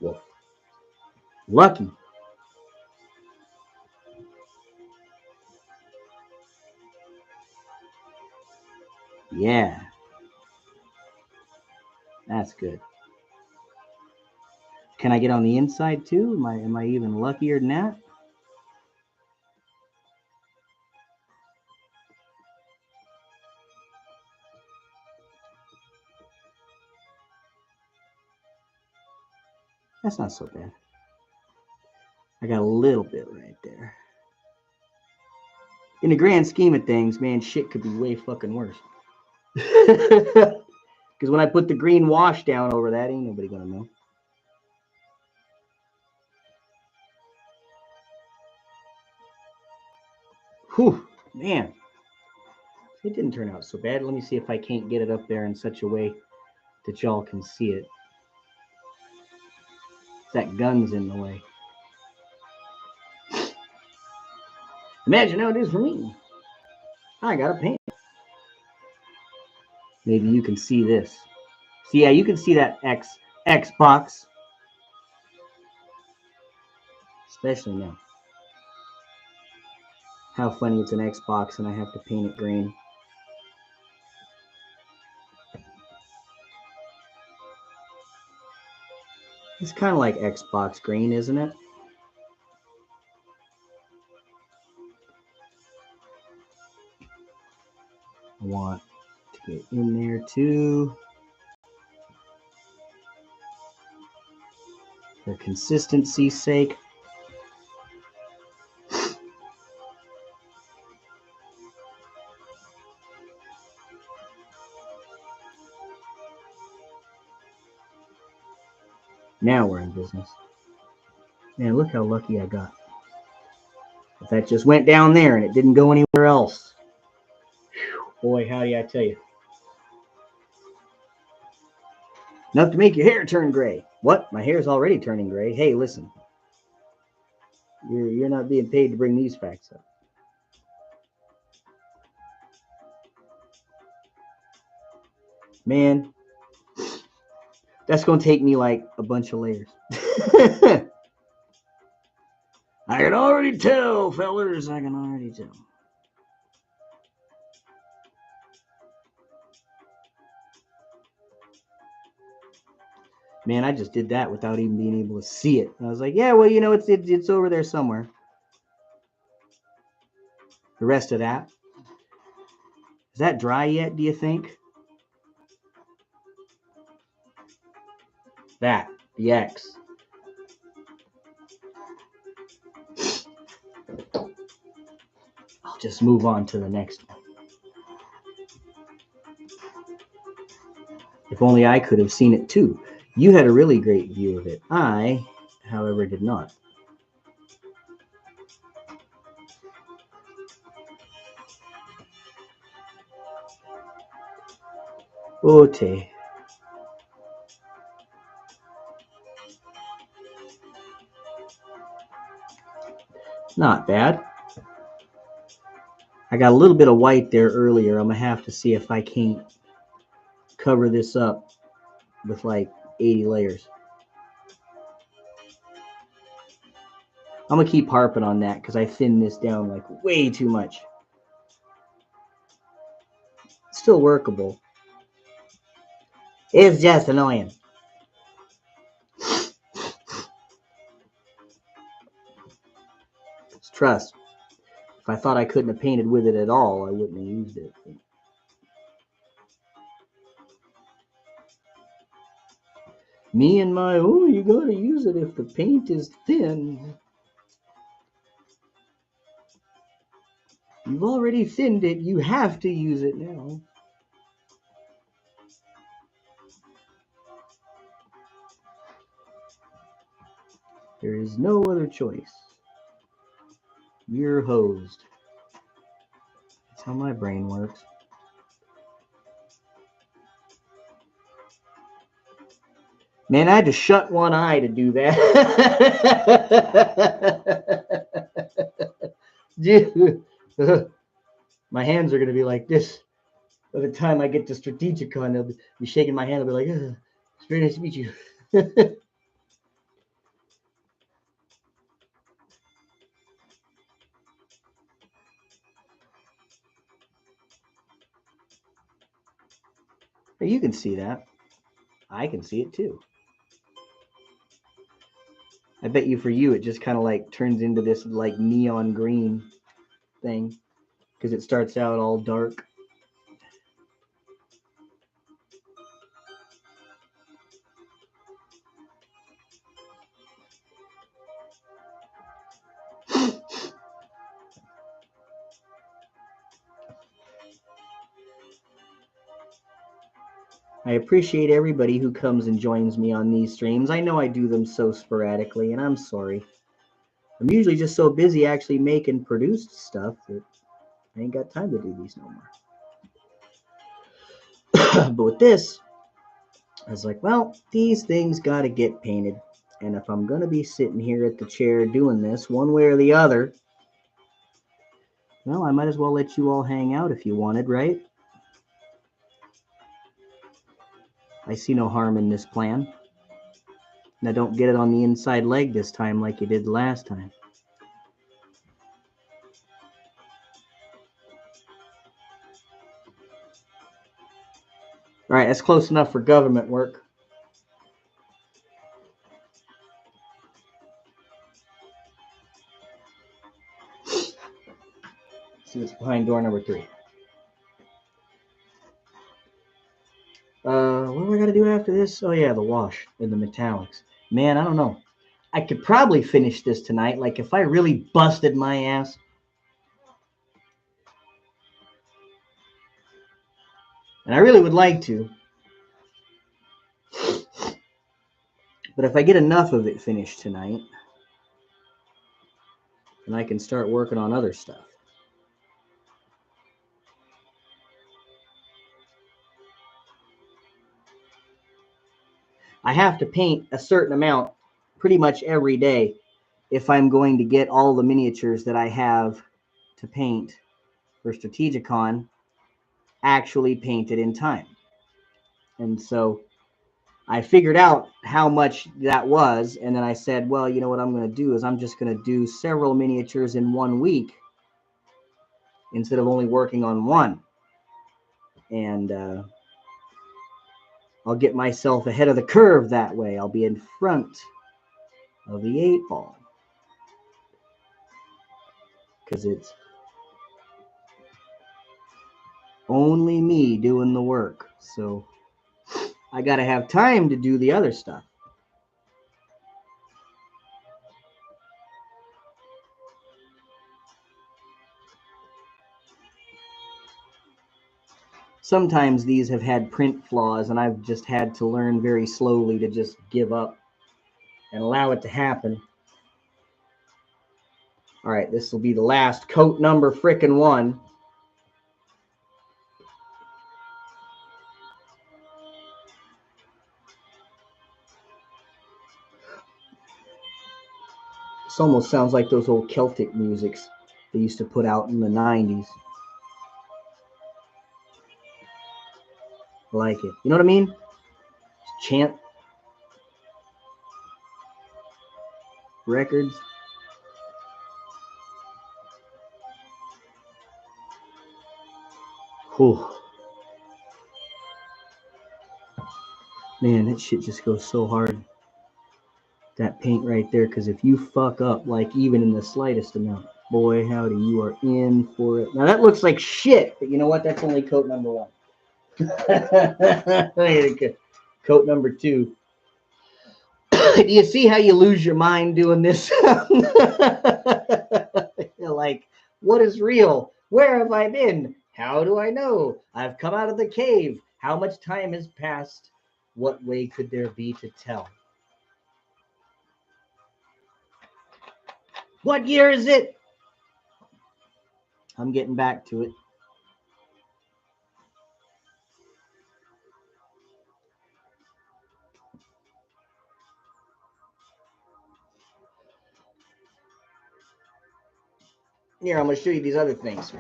Woof. Lucky. Yeah. That's good. Can I get on the inside too? Am I even luckier than that? That's not so bad. I got a little bit right there. In the grand scheme of things, man, shit could be way fucking worse. Because when I put the green wash down over that, ain't nobody gonna know. Whew, man. It didn't turn out so bad. Let me see if I can't get it up there in such a way that y'all can see it. That gun's in the way. Imagine how it is for me. I gotta paint. Maybe you can see this. See, yeah, you can see that X box. Especially now. How funny it's an Xbox and I have to paint it green. It's kind of like Xbox green, isn't it? I want to get in there too. For consistency's sake. Now we're in business. Man, look how lucky I got. If that just went down there and it didn't go anywhere else. Boy, howdy, I tell you. Enough to make your hair turn gray. What? My hair's already turning gray. Hey, listen. You're not being paid to bring these facts up. Man, that's going to take me like a bunch of layers. I can already tell, fellers. I can already tell. Man, I just did that without even being able to see it. I was like, yeah, well, you know, it's over there somewhere. The rest of that. Is that dry yet, do you think? That, the X. I'll just move on to the next one. If only I could have seen it too. You had a really great view of it. I, however, did not. Ote. Not bad. I got a little bit of white there earlier. I'm going to have to see if I can't cover this up with like 80 layers. I'm going to keep harping on that because I thinned this down like way too much. still workable. It's just annoying. Trust. If I thought I couldn't have painted with it at all, I wouldn't have used it. Me and my, oh, you gotta use it if the paint is thin. You've already thinned it, you have to use it now. There is no other choice. You're hosed. That's how my brain works. Man, I had to shut one eye to do that. My hands are going to be like this. By the time I get to Strategicon, they'll be shaking my hand. They'll be like, it's very nice to meet you. You can see that. I can see it too. I bet you for you, it just kind of like turns into this like neon green thing because it starts out all dark. I appreciate everybody who comes and joins me on these streams. I know I do them so sporadically, and I'm sorry. I'm usually just so busy actually making produced stuff that I ain't got time to do these no more. But with this, I was like, well, these things got to get painted. And if I'm going to be sitting here at the chair doing this one way or the other, well, I might as well let you all hang out if you wanted, right? I see no harm in this plan. Now don't get it on the inside leg this time like you did last time. All right, that's close enough for government work. See what's behind door number 3. What do I gotta do after this? Oh yeah, the wash and the metallics. Man, I don't know. I could probably finish this tonight. Like if I really busted my ass. And I really would like to. But if I get enough of it finished tonight, then I can start working on other stuff. I have to paint a certain amount pretty much every day if I'm going to get all the miniatures that I have to paint for Strategicon actually painted in time. And so I figured out how much that was, and then I said, well, you know what I'm going to do is I'm just going to do several miniatures in 1 week instead of only working on one. And I'll get myself ahead of the curve that way. I'll be in front of the 8 ball. Because it's only me doing the work. So I got to have time to do the other stuff. Sometimes these have had print flaws, and I've just had to learn very slowly to just give up and allow it to happen. All right, this will be the last coat number frickin' 1. This almost sounds like those old Celtic musics they used to put out in the 90s. I like it. You know what I mean? Chant records. Whew. Man, that shit just goes so hard. That paint right there, because if you fuck up, like even in the slightest amount, boy, howdy, you are in for it. Now that looks like shit, but you know what? That's only coat number one. Coat number two. Do you see how you lose your mind doing this? You're like, what is real? Where have I been? How do I know? I've come out of the cave. How much time has passed? What way could there be to tell? What year is it? I'm getting back to it. Here, I'm going to show you these other things.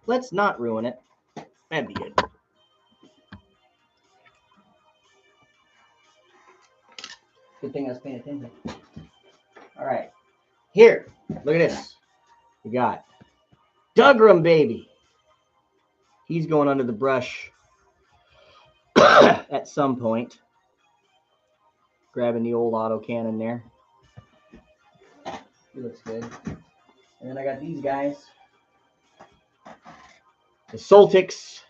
Let's not ruin it. That'd be good. Good thing I was paying attention. All right. Here, look at this. We got Dugram Baby. He's going under the brush at some point. Grabbing the old autocannon there. He looks good. And then I got these guys. The Soltics.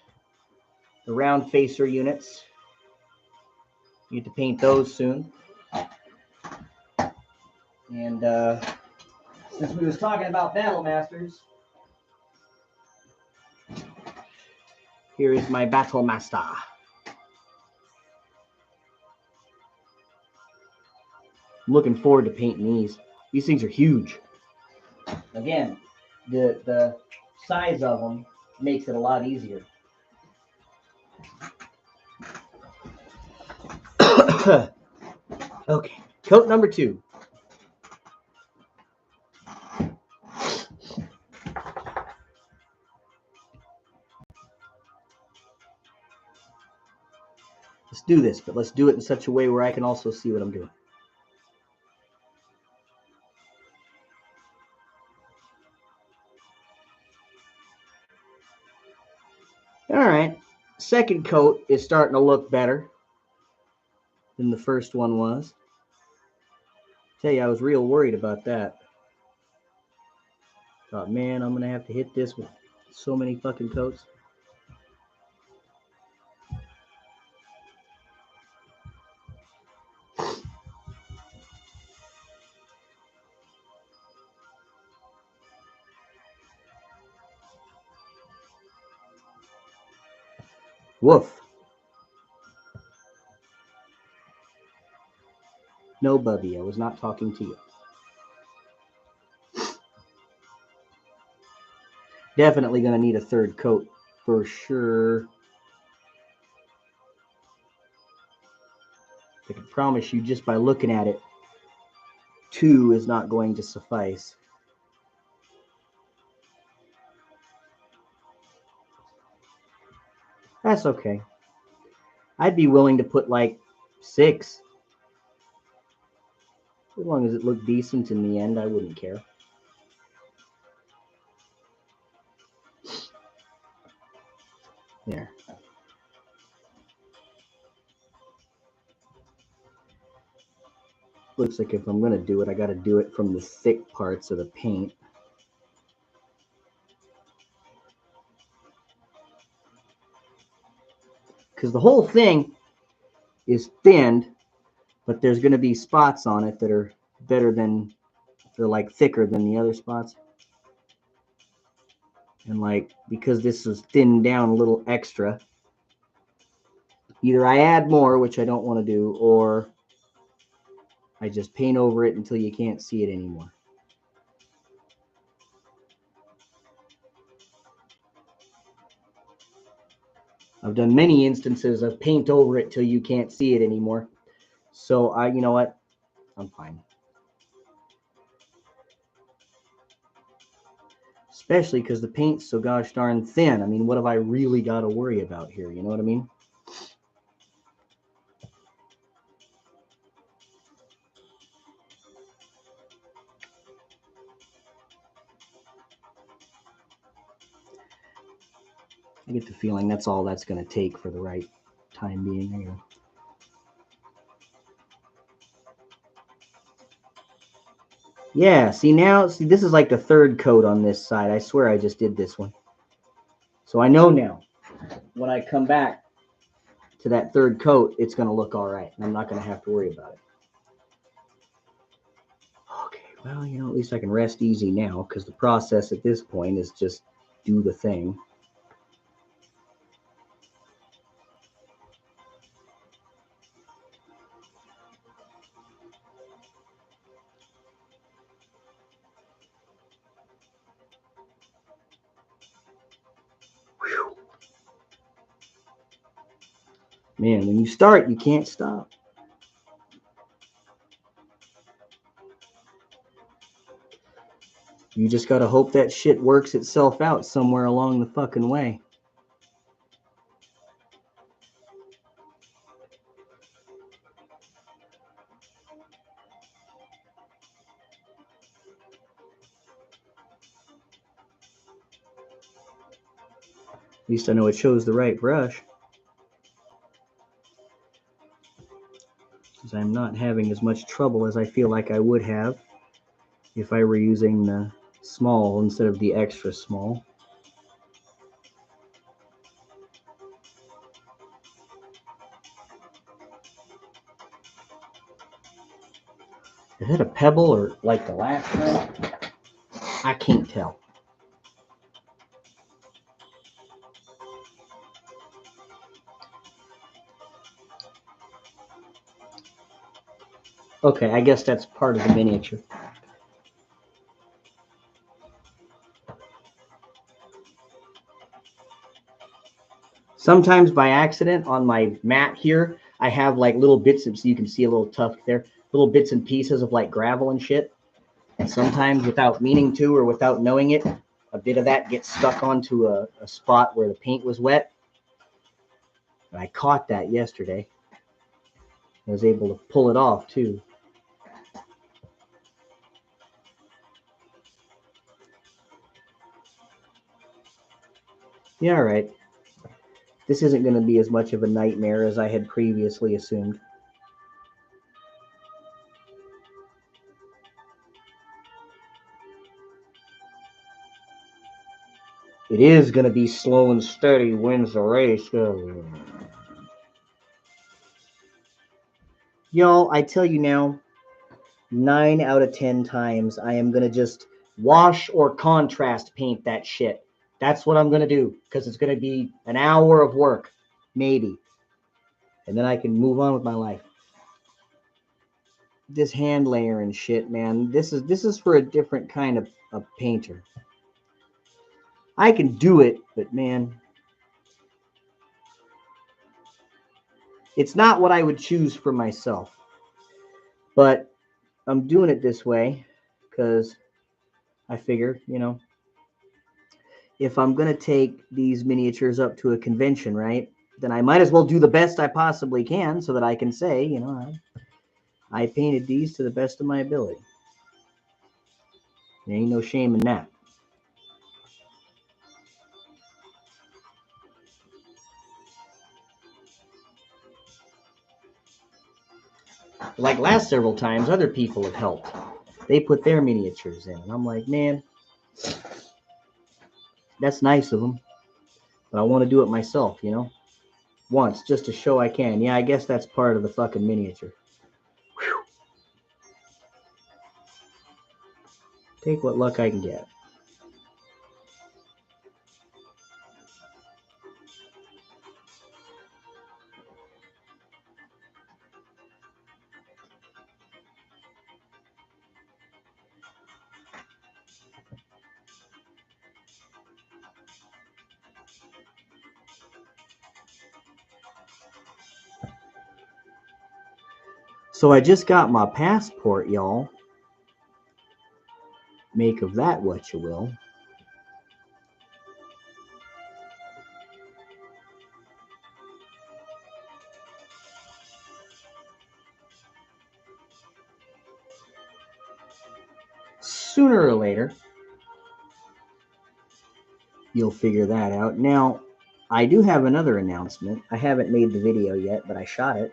The round facer units. You get to paint those soon. And since we was talking about Battle Masters, here is my Battle Master. I'm looking forward to painting these. These things are huge. Again, the size of them makes it a lot easier. Okay, coat number two. Let's do this, but let's do it in such a way where I can also see what I'm doing. All right, second coat is starting to look better than the first one was. Tell you, I was real worried about that. Thought, man, I'm gonna have to hit this with so many fucking coats. Woof. No, Bubby, I was not talking to you. Definitely gonna need a third coat for sure. I can promise you just by looking at it, 2 is not going to suffice. That's okay. I'd be willing to put like 6. As long as it looked decent in the end, I wouldn't care. There. Looks like if I'm going to do it, I got to do it from the thick parts of the paint. Because the whole thing is thinned, but there's going to be spots on it that are better than, they're like thicker than the other spots. And like, because this is thinned down a little extra, either I add more, which I don't want to do, or I just paint over it until you can't see it anymore. I've done many instances of paint over it till you can't see it anymore. So you know what? I'm fine. Especially because the paint's so gosh darn thin. I mean, what have I really got to worry about here? You know what I mean? I get the feeling that's all that's going to take for the right time being. There you go. Yeah, see now, this is like the third coat on this side. I swear I just did this one. So I know now, when I come back to that third coat, it's going to look all right. And I'm not going to have to worry about it. Okay, well, at least I can rest easy now, because the process at this point is just do the thing. Whew. Man, when you start, you can't stop. You just gotta hope that shit works itself out somewhere along the fucking way. At least I know it chose the right brush. Because I'm not having as much trouble as I feel like I would have if I were using the small instead of the extra small. Is it a pebble or like the last time? I can't tell. Okay, I guess that's part of the miniature. Sometimes by accident on my mat here, I have like little bits of, so you can see a little tuft there, little bits and pieces of like gravel and shit. And sometimes without meaning to or without knowing it, a bit of that gets stuck onto a spot where the paint was wet. And I caught that yesterday. I was able to pull it off too. Yeah, all right. This isn't going to be as much of a nightmare as I had previously assumed. It is going to be slow and steady wins the race. Y'all, I tell you now, 9 out of 10 times I am going to just wash or contrast paint that shit. That's what I'm going to do because it's going to be an hour of work, maybe. And then I can move on with my life. This hand layer and shit, man, this is for a different kind of painter. I can do it, but man, it's not what I would choose for myself. But I'm doing it this way because I figure, if I'm going to take these miniatures up to a convention, right, then I might as well do the best I possibly can so that I can say, I painted these to the best of my ability. There ain't no shame in that. Like last several times, other people have helped. They put their miniatures in, and I'm like, man, that's nice of them, but I want to do it myself, once, just to show I can. Yeah, I guess that's part of the fucking miniature. Whew. Take what luck I can get. So I just got my passport, y'all. Make of that what you will. Sooner or later, you'll figure that out. Now, I do have another announcement. I haven't made the video yet, but I shot it.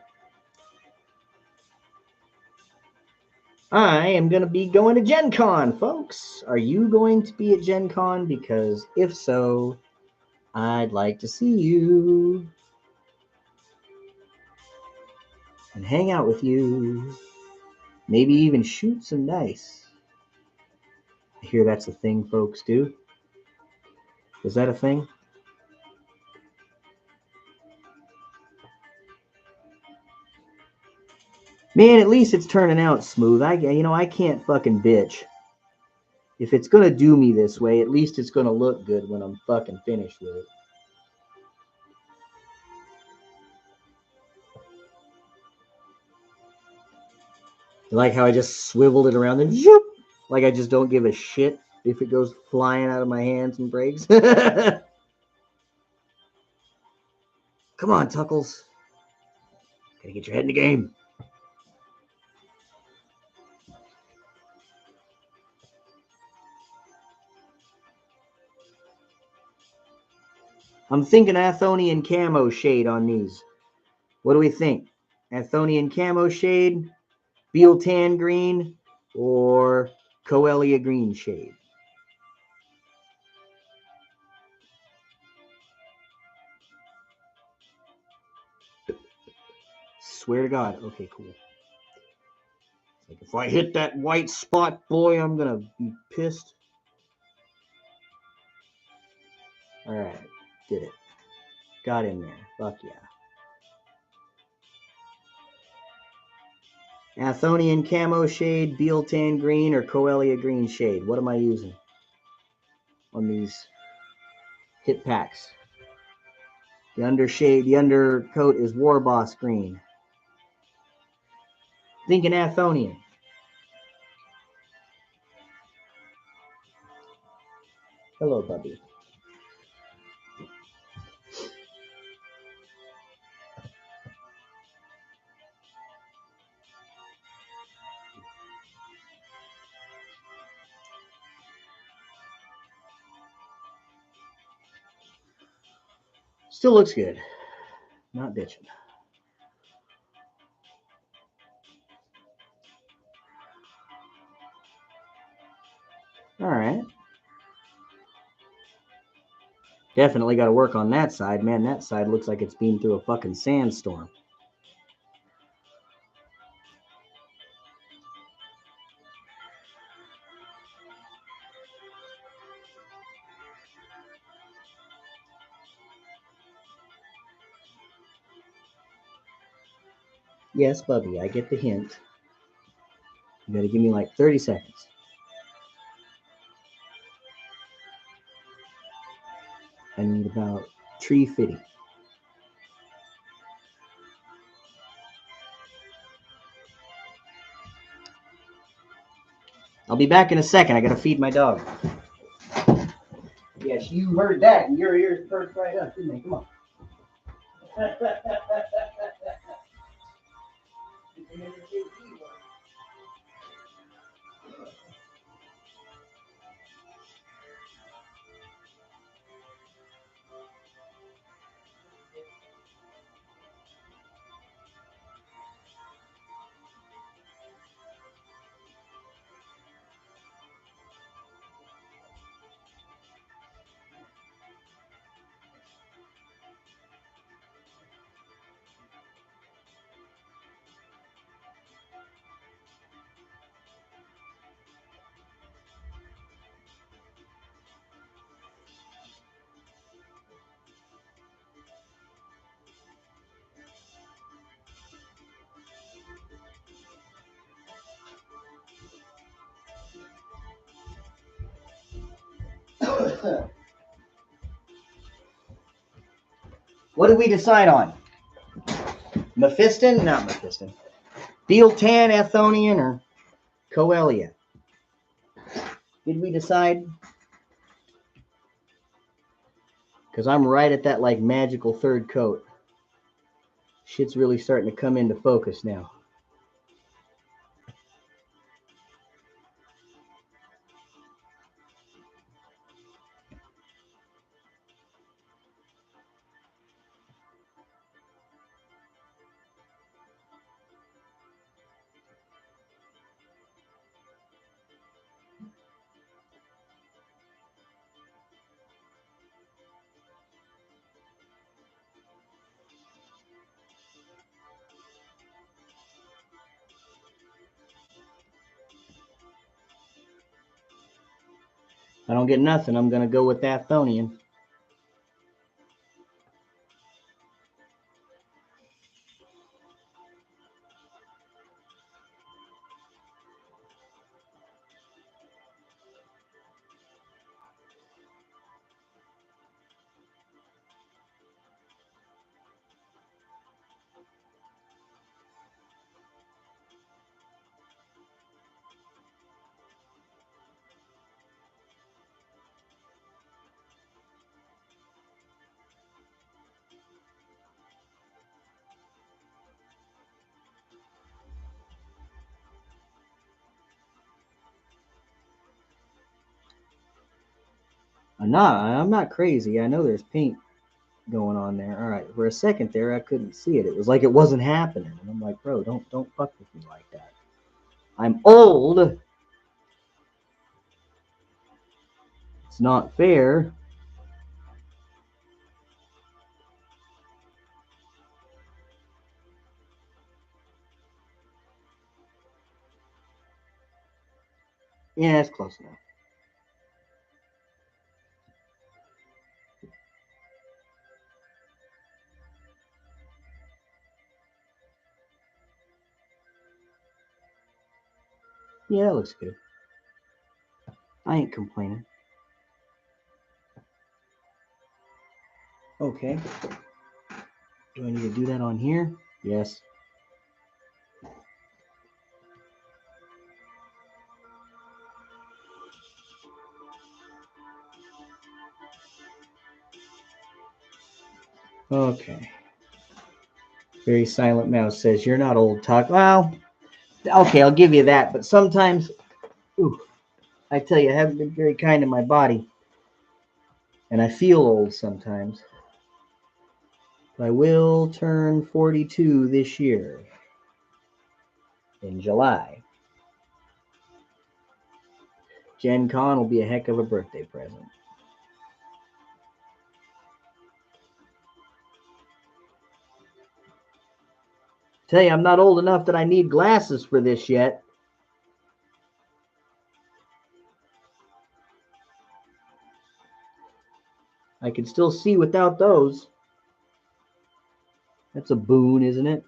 I am going to be going to Gen Con, folks. Are you going to be at Gen Con? Because if so, I'd like to see you and hang out with you. Maybe even shoot some dice. I hear that's a thing folks do. Is that a thing? Man, at least it's turning out smooth. I can't fucking bitch. If it's gonna do me this way, at least it's gonna look good when I'm fucking finished with it. You like how I just swiveled it around and zoop, like I just don't give a shit if it goes flying out of my hands and breaks. Come on, Tuckles. Gotta get your head in the game. I'm thinking Athonian camo shade on these. What do we think? Athonian camo shade, Beal tan green, or Coelia green shade? Swear to God. Okay, cool. Like if I hit that white spot, boy, I'm gonna be pissed. All right, did it. Got in there. Fuck yeah. Athonian camo shade, Beal tan green, or Coelia green shade? What am I using on these hit packs? The undercoat is War Boss green. Thinking Athonian. Hello, Bubby. Still looks good. Not bitching. All right. Definitely got to work on that side. Man, that side looks like it's been through a fucking sandstorm. Yes, Bubby, I get the hint. You gotta give me like 30 seconds. I need about 350. I'll be back in a second. I gotta feed my dog. Yes, you heard that, and your ears perked right up, didn't they? Come on. What did we decide on? Mephiston? Not Mephiston. Beal tan, Athonian, or Coelia? Did we decide? Because I'm right at that like magical third coat. Shit's really starting to come into focus now. If I don't get nothing, I'm going to go with Athonian. I'm not crazy. I know there's paint going on there. All right, for a second there, I couldn't see it. It was like it wasn't happening, and I'm like, bro, don't fuck with me like that. I'm old. It's not fair. Yeah, it's close enough. Yeah, that looks good. I ain't complaining. Okay. Do I need to do that on here? Yes. Okay. Very Silent Mouse says, you're not old, Tuck. Well, okay, I'll give you that. But sometimes, ooh, I tell you, I haven't been very kind to my body. And I feel old sometimes. But I will turn 42 this year. In July. Gen Con will be a heck of a birthday present. Tell you, I'm not old enough that I need glasses for this yet. I can still see without those. That's a boon, isn't it?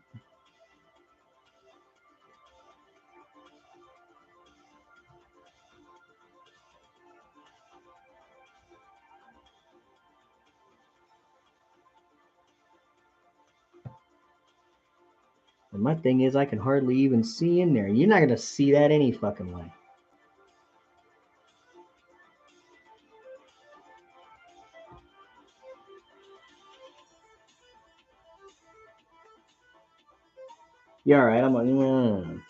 And my thing is, I can hardly even see in there. You're not going to see that any fucking way. You're all right.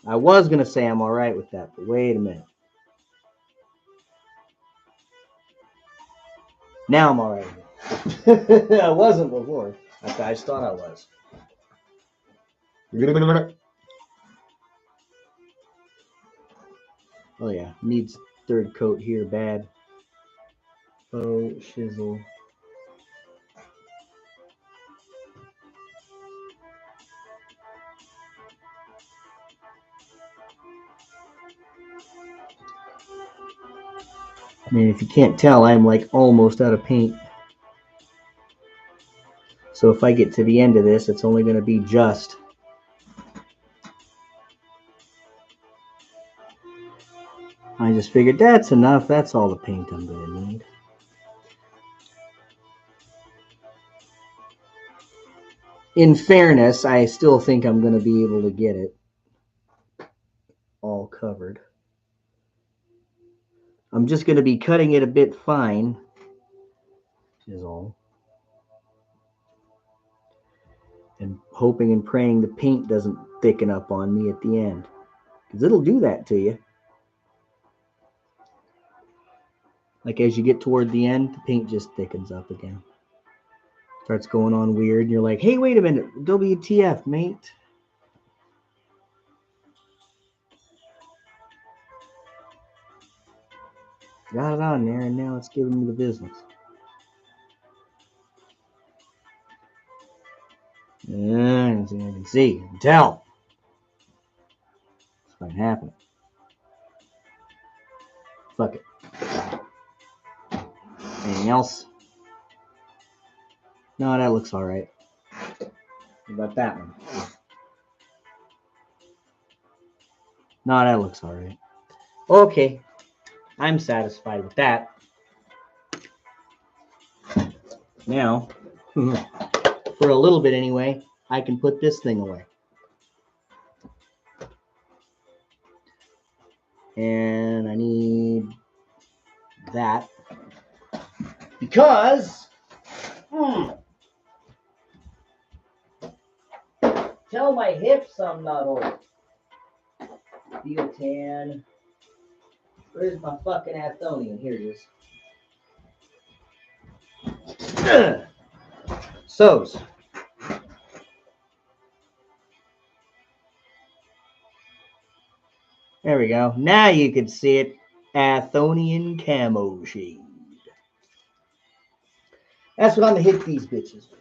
I was going to say I'm all right with that, but wait a minute. Now I'm all right with it. I wasn't before. I just thought I was. Oh, yeah. Needs third coat here bad. Oh, shizzle. I mean, if you can't tell, I'm like almost out of paint. So if I get to the end of this, it's only going to be just. I just figured that's enough. That's all the paint I'm going to need. In fairness, I still think I'm going to be able to get it all covered. I'm just going to be cutting it a bit fine, is all. And hoping and praying the paint doesn't thicken up on me at the end. Because it'll do that to you. Like as you get toward the end, the paint just thickens up again. Starts going on weird, and you're like, hey, wait a minute, WTF, mate? Got it on there, and now it's giving me the business. I can see, I can tell. It's not happening. Fuck it. Anything else? No, that looks all right. What about that one? No, that looks all right. Okay, I'm satisfied with that. Now, for a little bit anyway, I can put this thing away. And I need that because tell my hips I'm not old. Biotan. Where's my fucking Athonian? Here it is. So's. There we go. Now you can see it. Athonian camo shade. That's what I'm gonna hit these bitches with.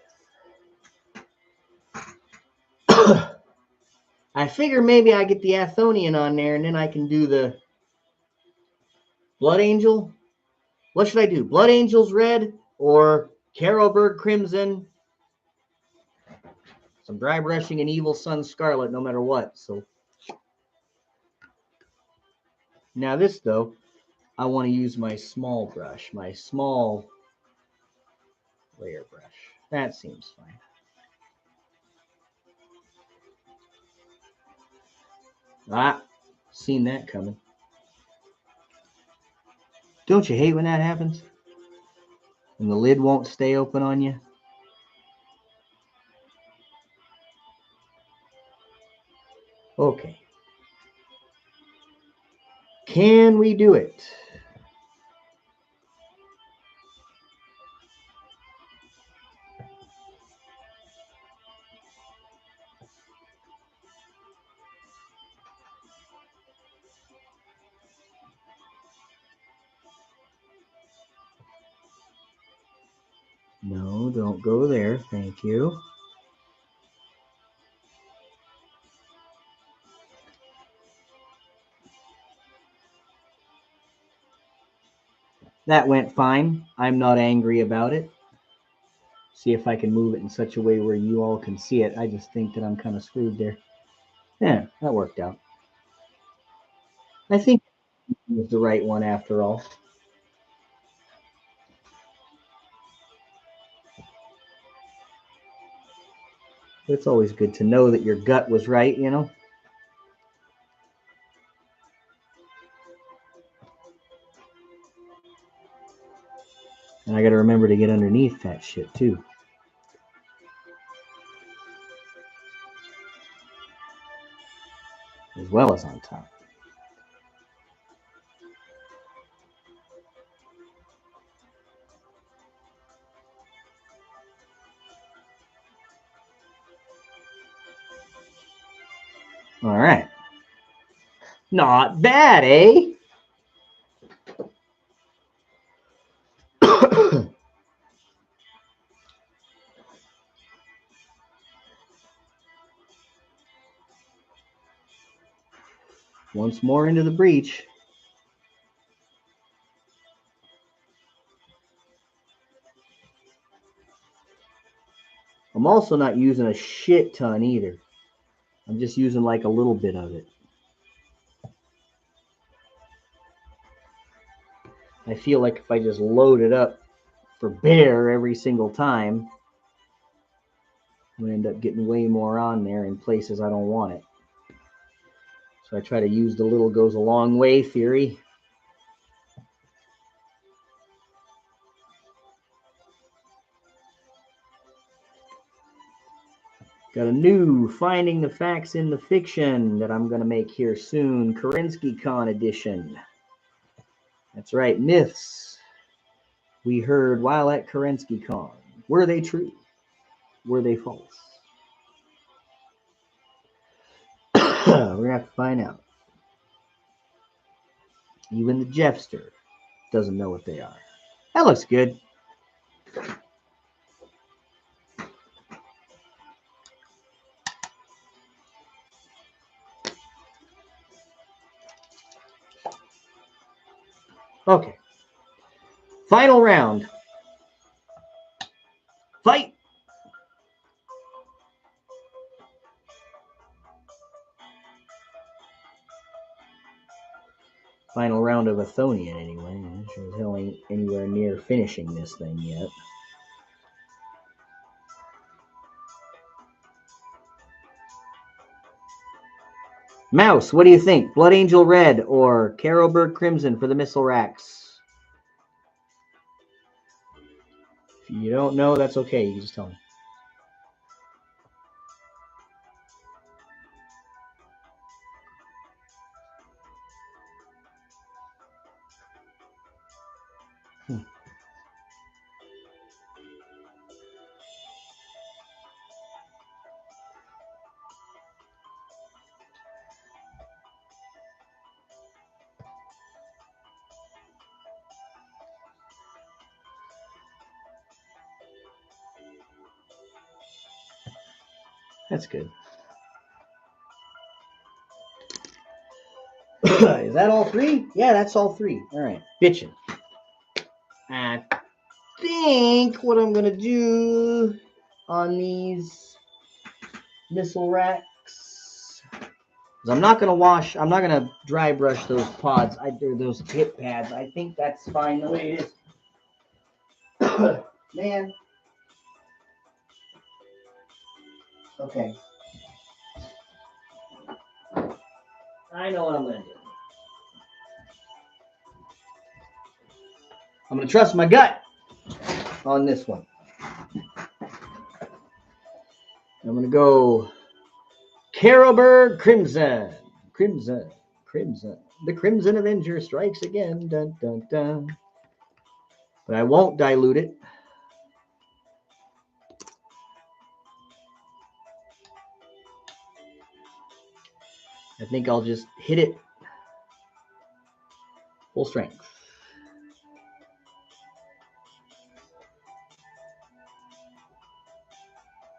I figure maybe I get the Athonian on there and then I can do the Blood Angel. What should I do? Blood Angel's red or Carolberg crimson? Some dry brushing and Evil Sun Scarlet no matter what. So now this though, I want to use my small brush, my small layer brush. That seems fine. Ah, seen that coming. Don't you hate when that happens? When the lid won't stay open on you? Okay. Can we do it? No, don't go there. Thank you. That went fine. I'm not angry about it. See if I can move it in such a way where you all can see it. I just think that I'm kind of screwed there. Yeah, that worked out. I think it was the right one after all. But it's always good to know that your gut was right, you know? And I got to remember to get underneath that shit too, as well as on top. All right. Not bad, eh? Once more into the breach. I'm also not using a shit ton either. I'm just using like a little bit of it. I feel like if I just load it up for bear every single time, I'm going to end up getting way more on there in places I don't want it. So I try to use the little goes a long way theory. Got a new Finding the Facts in the Fiction that I'm going to make here soon. Kerensky Con edition. That's right, myths we heard while at Kerensky Con. Were they true? Were they false? We're going to have to find out. Even the Jeffster doesn't know what they are. That looks good. Okay. Final round. Fight! Final round of Athonian, anyway. Sure as hell ain't anywhere near finishing this thing yet. Mouse, what do you think? Blood Angel Red or Carroburg Crimson for the missile racks? If you don't know, that's okay. You can just tell me. That's good. Is that all three? Yeah, that's all three. All right, bitchin'. I think what I'm gonna do on these missile racks is I'm not gonna dry brush those pods. Those hip pads. I think that's fine the way it is. Man. Okay. I know what I'm gonna do. I'm gonna trust my gut on this one. I'm gonna go Carroburg Crimson. Crimson. Crimson. The Crimson Avenger strikes again. Dun dun dun. But I won't dilute it. I think I'll just hit it full strength.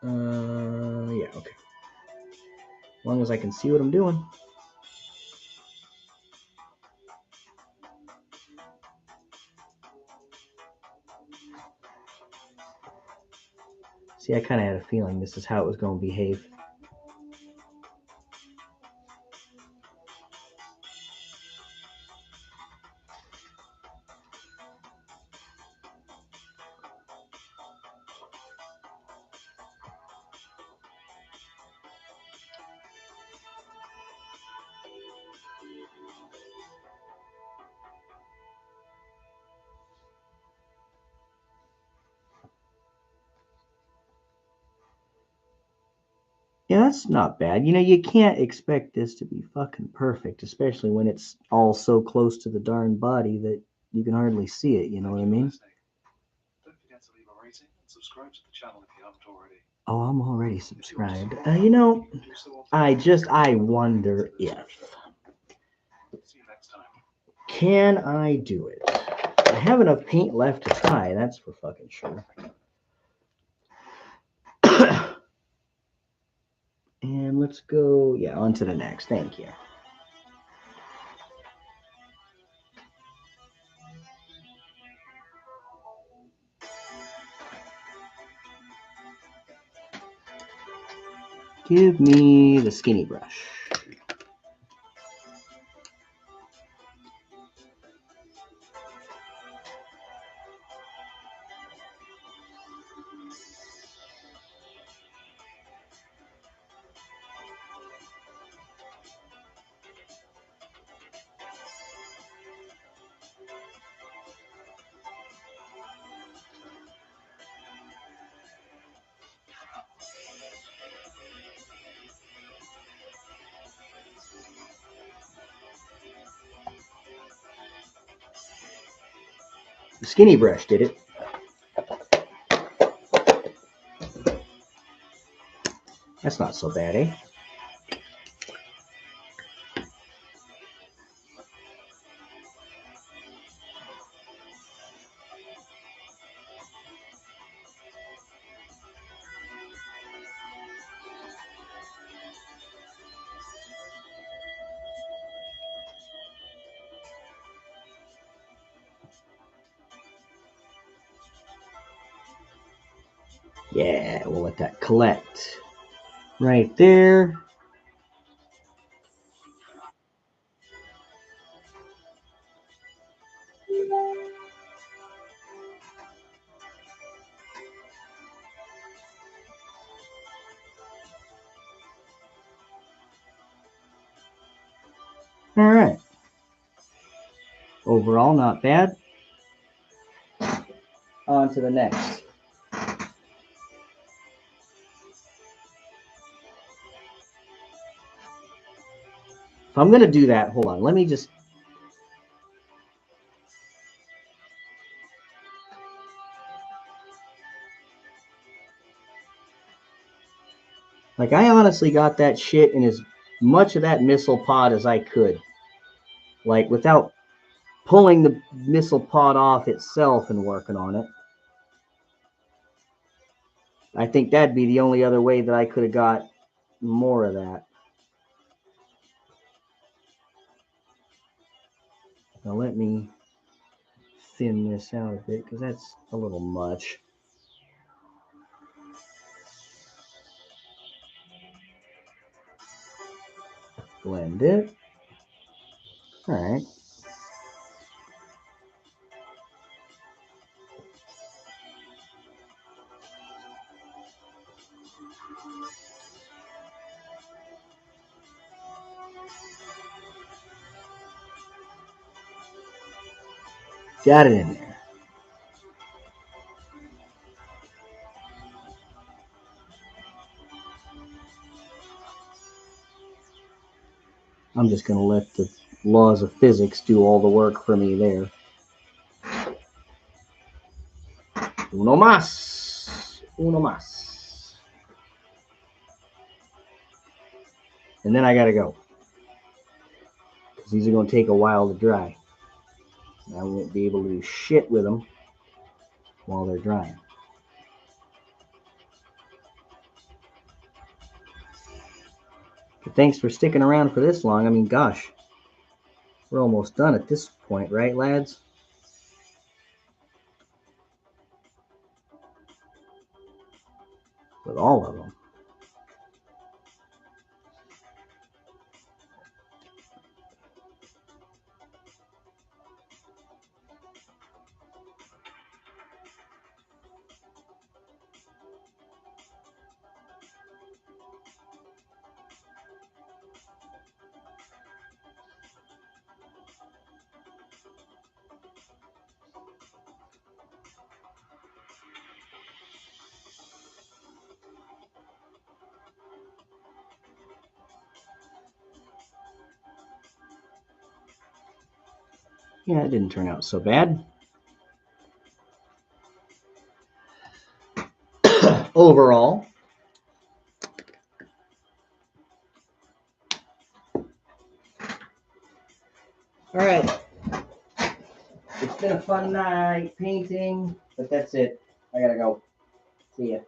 Yeah, okay. As long as I can see what I'm doing. See, I kind of had a feeling this is how it was going to behave. Yeah, that's not bad. You know, you can't expect this to be fucking perfect, especially when it's all so close to the darn body that you can hardly see it, you know what I mean? Don't forget to leave a rating and subscribe to the channel if you haven't already. Oh, I'm already subscribed. You know, I wonder if. See you next time. Can I do it? I have enough paint left to try, that's for fucking sure. And let's go, yeah, on to the next. Thank you. Give me the skinny brush. The skinny brush did it. That's not so bad, eh? Yeah, we'll let that collect right there. All right. Overall, not bad. On to the next. If I'm going to do that, hold on. Let me just... Like, I honestly got that shit in as much of that missile pod as I could. Like, without pulling the missile pod off itself and working on it. I think that'd be the only other way that I could have got more of that. Now let me thin this out a bit because that's a little much. Blend it. All right. Got it in there. I'm just going to let the laws of physics do all the work for me there. Uno más. Uno más. And then I got to go. Because these are going to take a while to dry. I won't be able to do shit with them while they're drying. But thanks for sticking around for this long. I mean, gosh, we're almost done at this point, right, lads? With all of them. Yeah, it didn't turn out so bad. Overall. All right. It's been a fun night painting, but that's it. I gotta go. See ya.